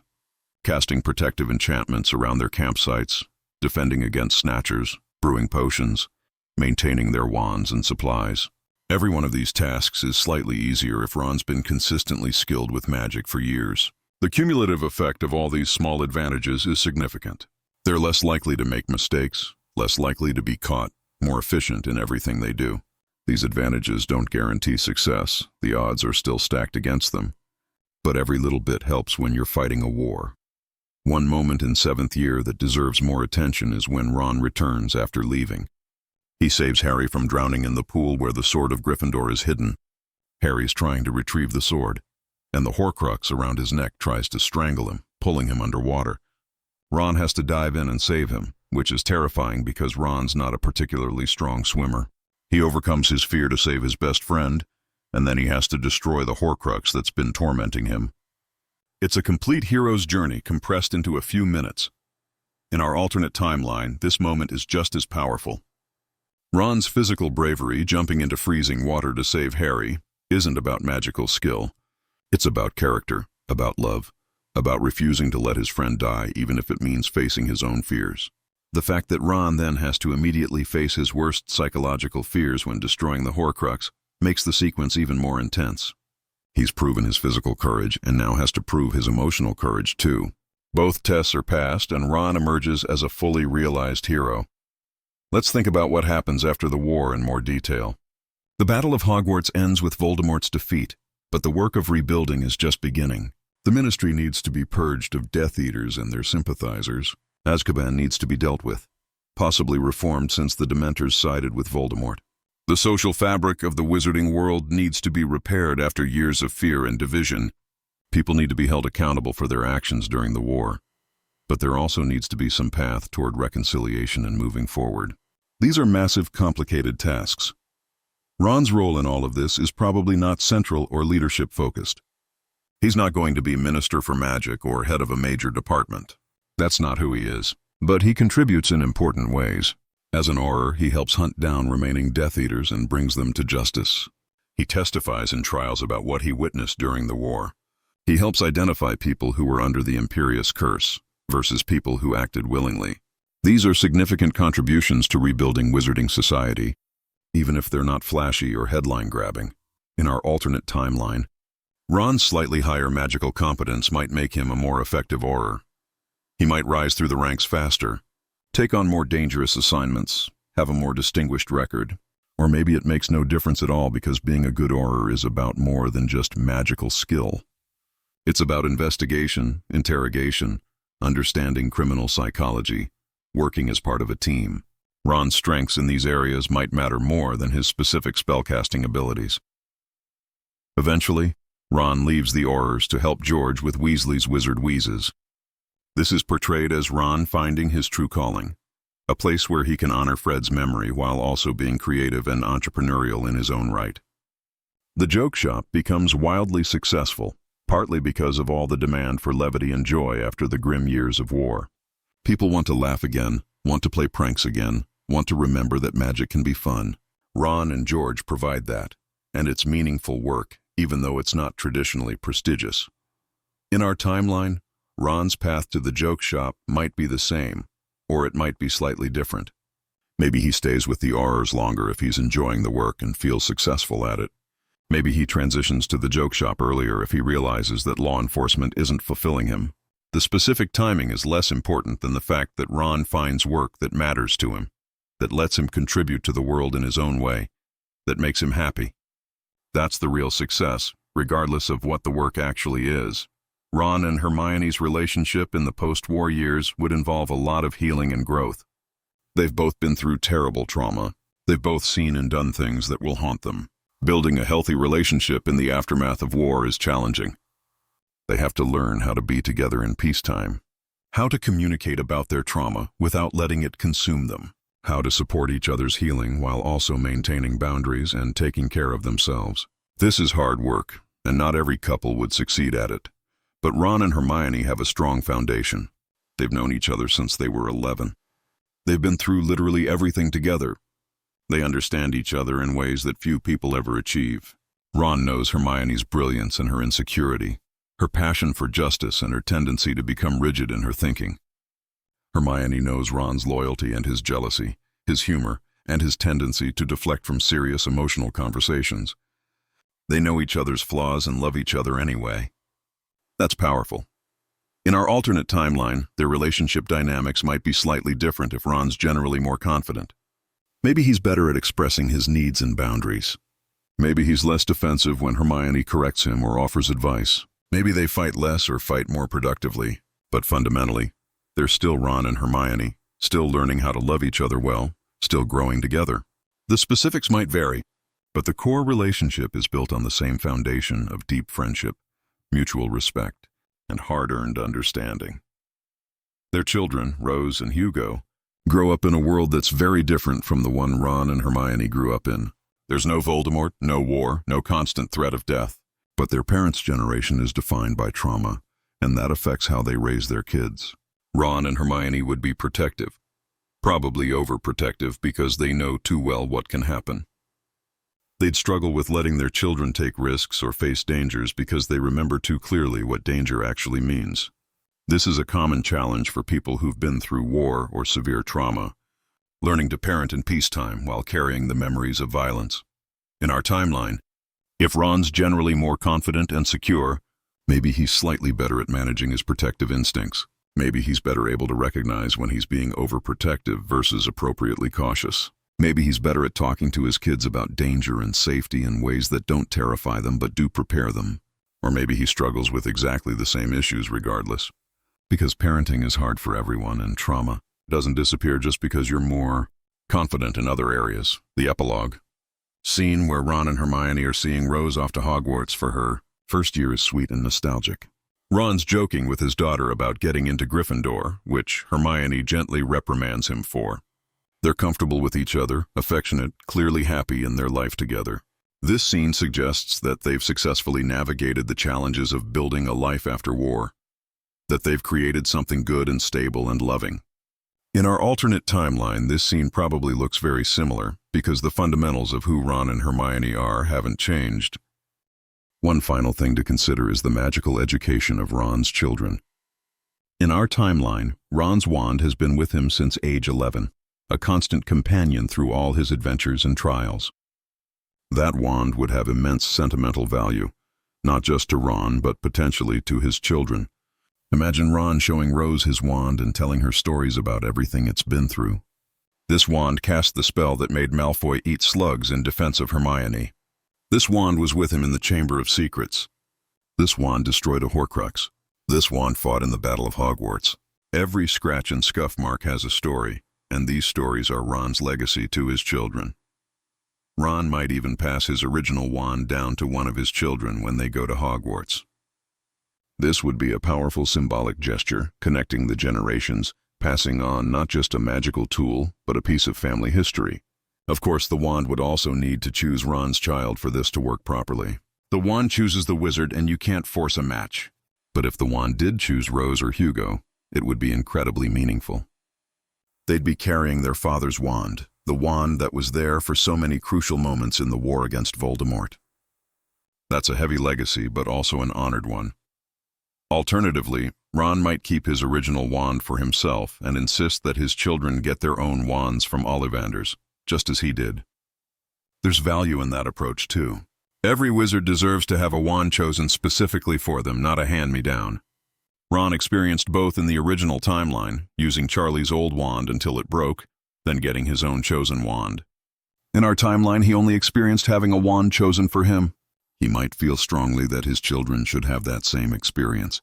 Casting protective enchantments around their campsites, defending against snatchers, brewing potions, maintaining their wands and supplies. Every one of these tasks is slightly easier if Ron's been consistently skilled with magic for years. The cumulative effect of all these small advantages is significant. They're less likely to make mistakes, less likely to be caught, more efficient in everything they do. These advantages don't guarantee success. The odds are still stacked against them. But every little bit helps when you're fighting a war. One moment in seventh year that deserves more attention is when Ron returns after leaving. He saves Harry from drowning in the pool where the sword of Gryffindor is hidden. Harry's trying to retrieve the sword, and the Horcrux around his neck tries to strangle him, pulling him underwater. Ron has to dive in and save him, which is terrifying because Ron's not a particularly strong swimmer. He overcomes his fear to save his best friend, and then he has to destroy the Horcrux that's been tormenting him. It's a complete hero's journey compressed into a few minutes. In our alternate timeline, this moment is just as powerful. Ron's physical bravery, jumping into freezing water to save Harry, isn't about magical skill. It's about character, about love, about refusing to let his friend die even if it means facing his own fears. The fact that Ron then has to immediately face his worst psychological fears when destroying the Horcrux makes the sequence even more intense. He's proven his physical courage and now has to prove his emotional courage too. Both tests are passed and Ron emerges as a fully realized hero. Let's think about what happens after the war in more detail. The Battle of Hogwarts ends with Voldemort's defeat, but the work of rebuilding is just beginning. The Ministry needs to be purged of Death Eaters and their sympathizers. Azkaban needs to be dealt with, possibly reformed since the Dementors sided with Voldemort. The social fabric of the wizarding world needs to be repaired after years of fear and division. People need to be held accountable for their actions during the war. But there also needs to be some path toward reconciliation and moving forward. These are massive, complicated tasks. Ron's role in all of this is probably not central or leadership-focused. He's not going to be Minister for Magic or head of a major department. That's not who he is. But he contributes in important ways. As an Auror, he helps hunt down remaining Death Eaters and brings them to justice. He testifies in trials about what he witnessed during the war. He helps identify people who were under the Imperious Curse versus people who acted willingly. These are significant contributions to rebuilding wizarding society, even if they're not flashy or headline-grabbing. In our alternate timeline, Ron's slightly higher magical competence might make him a more effective Auror. He might rise through the ranks faster, take on more dangerous assignments, have a more distinguished record, or maybe it makes no difference at all because being a good Auror is about more than just magical skill. It's about investigation, interrogation, understanding criminal psychology, working as part of a team. Ron's strengths in these areas might matter more than his specific spellcasting abilities. Eventually, Ron leaves the Aurors to help George with Weasley's wizard wheezes. This is portrayed as Ron finding his true calling, a place where he can honor Fred's memory while also being creative and entrepreneurial in his own right. The joke shop becomes wildly successful, partly because of all the demand for levity and joy after the grim years of war. People want to laugh again, want to play pranks again, want to remember that magic can be fun. Ron and George provide that, and it's meaningful work, even though it's not traditionally prestigious. In our timeline, Ron's path to the joke shop might be the same, or it might be slightly different. Maybe he stays with the Aurors longer if he's enjoying the work and feels successful at it. Maybe he transitions to the joke shop earlier if he realizes that law enforcement isn't fulfilling him. The specific timing is less important than the fact that Ron finds work that matters to him, that lets him contribute to the world in his own way, that makes him happy. That's the real success, regardless of what the work actually is. Ron and Hermione's relationship in the post-war years would involve a lot of healing and growth. They've both been through terrible trauma. They've both seen and done things that will haunt them. Building a healthy relationship in the aftermath of war is challenging. They have to learn how to be together in peacetime, how to communicate about their trauma without letting it consume them, how to support each other's healing while also maintaining boundaries and taking care of themselves. This is hard work, and not every couple would succeed at it. But Ron and Hermione have a strong foundation. They've known each other since they were 11. They've been through literally everything together. They understand each other in ways that few people ever achieve. Ron knows Hermione's brilliance and her insecurity, her passion for justice and her tendency to become rigid in her thinking. Hermione knows Ron's loyalty and his jealousy, his humor, and his tendency to deflect from serious emotional conversations. They know each other's flaws and love each other anyway. That's powerful. In our alternate timeline, their relationship dynamics might be slightly different if Ron's generally more confident. Maybe he's better at expressing his needs and boundaries. Maybe he's less defensive when Hermione corrects him or offers advice. Maybe they fight less or fight more productively, but fundamentally, they're still Ron and Hermione, still learning how to love each other well, still growing together. The specifics might vary, but the core relationship is built on the same foundation of deep friendship, mutual respect, and hard-earned understanding. Their children, Rose and Hugo, grow up in a world that's very different from the one Ron and Hermione grew up in. There's no Voldemort, no war, no constant threat of death. But their parents' generation is defined by trauma, and that affects how they raise their kids. Ron and Hermione would be protective, probably overprotective because they know too well what can happen. They'd struggle with letting their children take risks or face dangers because they remember too clearly what danger actually means. This is a common challenge for people who've been through war or severe trauma, learning to parent in peacetime while carrying the memories of violence. In our timeline, if Ron's generally more confident and secure, maybe he's slightly better at managing his protective instincts. Maybe he's better able to recognize when he's being overprotective versus appropriately cautious. Maybe he's better at talking to his kids about danger and safety in ways that don't terrify them but do prepare them. Or maybe he struggles with exactly the same issues regardless. Because parenting is hard for everyone, and trauma doesn't disappear just because you're more confident in other areas. The epilogue. Scene where Ron and Hermione are seeing Rose off to Hogwarts for her first year is sweet and nostalgic. Ron's joking with his daughter about getting into Gryffindor, which Hermione gently reprimands him for. They're comfortable with each other, affectionate, clearly happy in their life together. This scene suggests that they've successfully navigated the challenges of building a life after war, that they've created something good and stable and loving. In our alternate timeline, this scene probably looks very similar because the fundamentals of who Ron and Hermione are haven't changed. One final thing to consider is the magical education of Ron's children. In our timeline, Ron's wand has been with him since age 11, a constant companion through all his adventures and trials. That wand would have immense sentimental value, not just to Ron, but potentially to his children. Imagine Ron showing Rose his wand and telling her stories about everything it's been through. This wand cast the spell that made Malfoy eat slugs in defense of Hermione. This wand was with him in the Chamber of Secrets. This wand destroyed a Horcrux. This wand fought in the Battle of Hogwarts. Every scratch and scuff mark has a story, and these stories are Ron's legacy to his children. Ron might even pass his original wand down to one of his children when they go to Hogwarts. This would be a powerful symbolic gesture, connecting the generations, passing on not just a magical tool, but a piece of family history. Of course, the wand would also need to choose Ron's child for this to work properly. The wand chooses the wizard, and you can't force a match. But if the wand did choose Rose or Hugo, it would be incredibly meaningful. They'd be carrying their father's wand, the wand that was there for so many crucial moments in the war against Voldemort. That's a heavy legacy, but also an honored one. Alternatively, Ron might keep his original wand for himself and insist that his children get their own wands from Ollivanders, just as he did. There's value in that approach, too. Every wizard deserves to have a wand chosen specifically for them, not a hand-me-down. Ron experienced both in the original timeline, using Charlie's old wand until it broke, then getting his own chosen wand. In our timeline, he only experienced having a wand chosen for him. He might feel strongly that his children should have that same experience,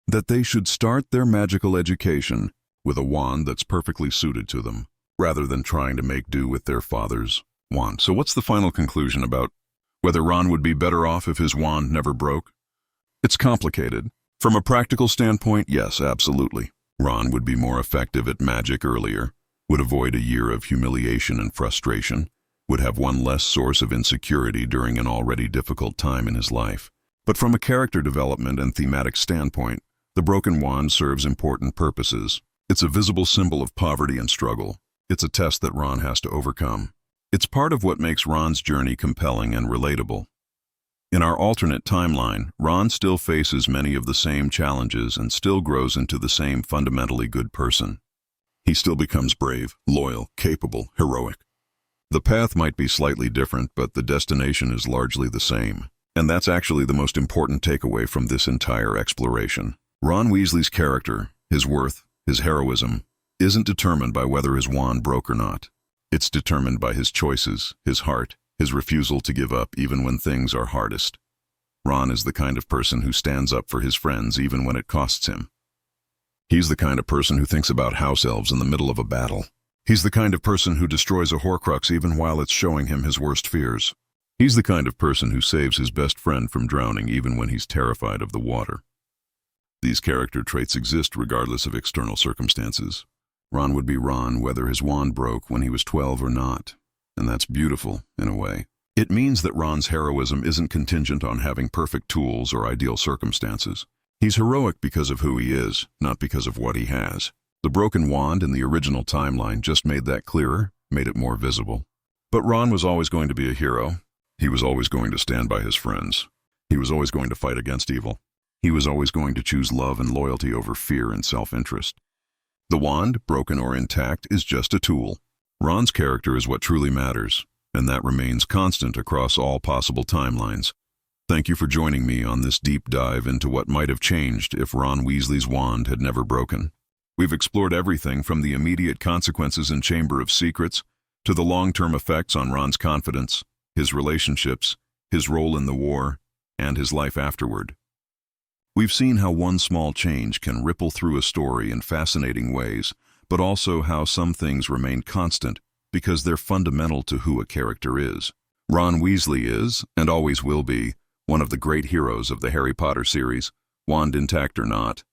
that they should start their magical education with a wand that's perfectly suited to them, rather than trying to make do with their father's wand. So what's the final conclusion about whether Ron would be better off if his wand never broke? It's complicated. From a practical standpoint, yes, absolutely. Ron would be more effective at magic earlier, would avoid a year of humiliation and frustration, would have one less source of insecurity during an already difficult time in his life. But from a character development and thematic standpoint, the broken wand serves important purposes. It's a visible symbol of poverty and struggle. It's a test that Ron has to overcome. It's part of what makes Ron's journey compelling and relatable. In our alternate timeline, Ron still faces many of the same challenges and still grows into the same fundamentally good person. He still becomes brave, loyal, capable, heroic. The path might be slightly different, but the destination is largely the same. And that's actually the most important takeaway from this entire exploration. Ron Weasley's character, his worth, his heroism, isn't determined by whether his wand broke or not. It's determined by his choices, his heart, his refusal to give up even when things are hardest. Ron is the kind of person who stands up for his friends even when it costs him. He's the kind of person who thinks about house elves in the middle of a battle. He's the kind of person who destroys a Horcrux even while it's showing him his worst fears. He's the kind of person who saves his best friend from drowning even when he's terrified of the water. These character traits exist regardless of external circumstances. Ron would be Ron whether his wand broke when he was 12 or not. And that's beautiful, in a way. It means that Ron's heroism isn't contingent on having perfect tools or ideal circumstances. He's heroic because of who he is, not because of what he has. The broken wand in the original timeline just made that clearer, made it more visible. But Ron was always going to be a hero. He was always going to stand by his friends. He was always going to fight against evil. He was always going to choose love and loyalty over fear and self-interest. The wand, broken or intact, is just a tool. Ron's character is what truly matters, and that remains constant across all possible timelines. Thank you for joining me on this deep dive into what might have changed if Ron Weasley's wand had never broken. We've explored everything from the immediate consequences in Chamber of Secrets to the long-term effects on Ron's confidence, his relationships, his role in the war, and his life afterward. We've seen how one small change can ripple through a story in fascinating ways, but also how some things remain constant because they're fundamental to who a character is. Ron Weasley is, and always will be, one of the great heroes of the Harry Potter series, wand intact or not.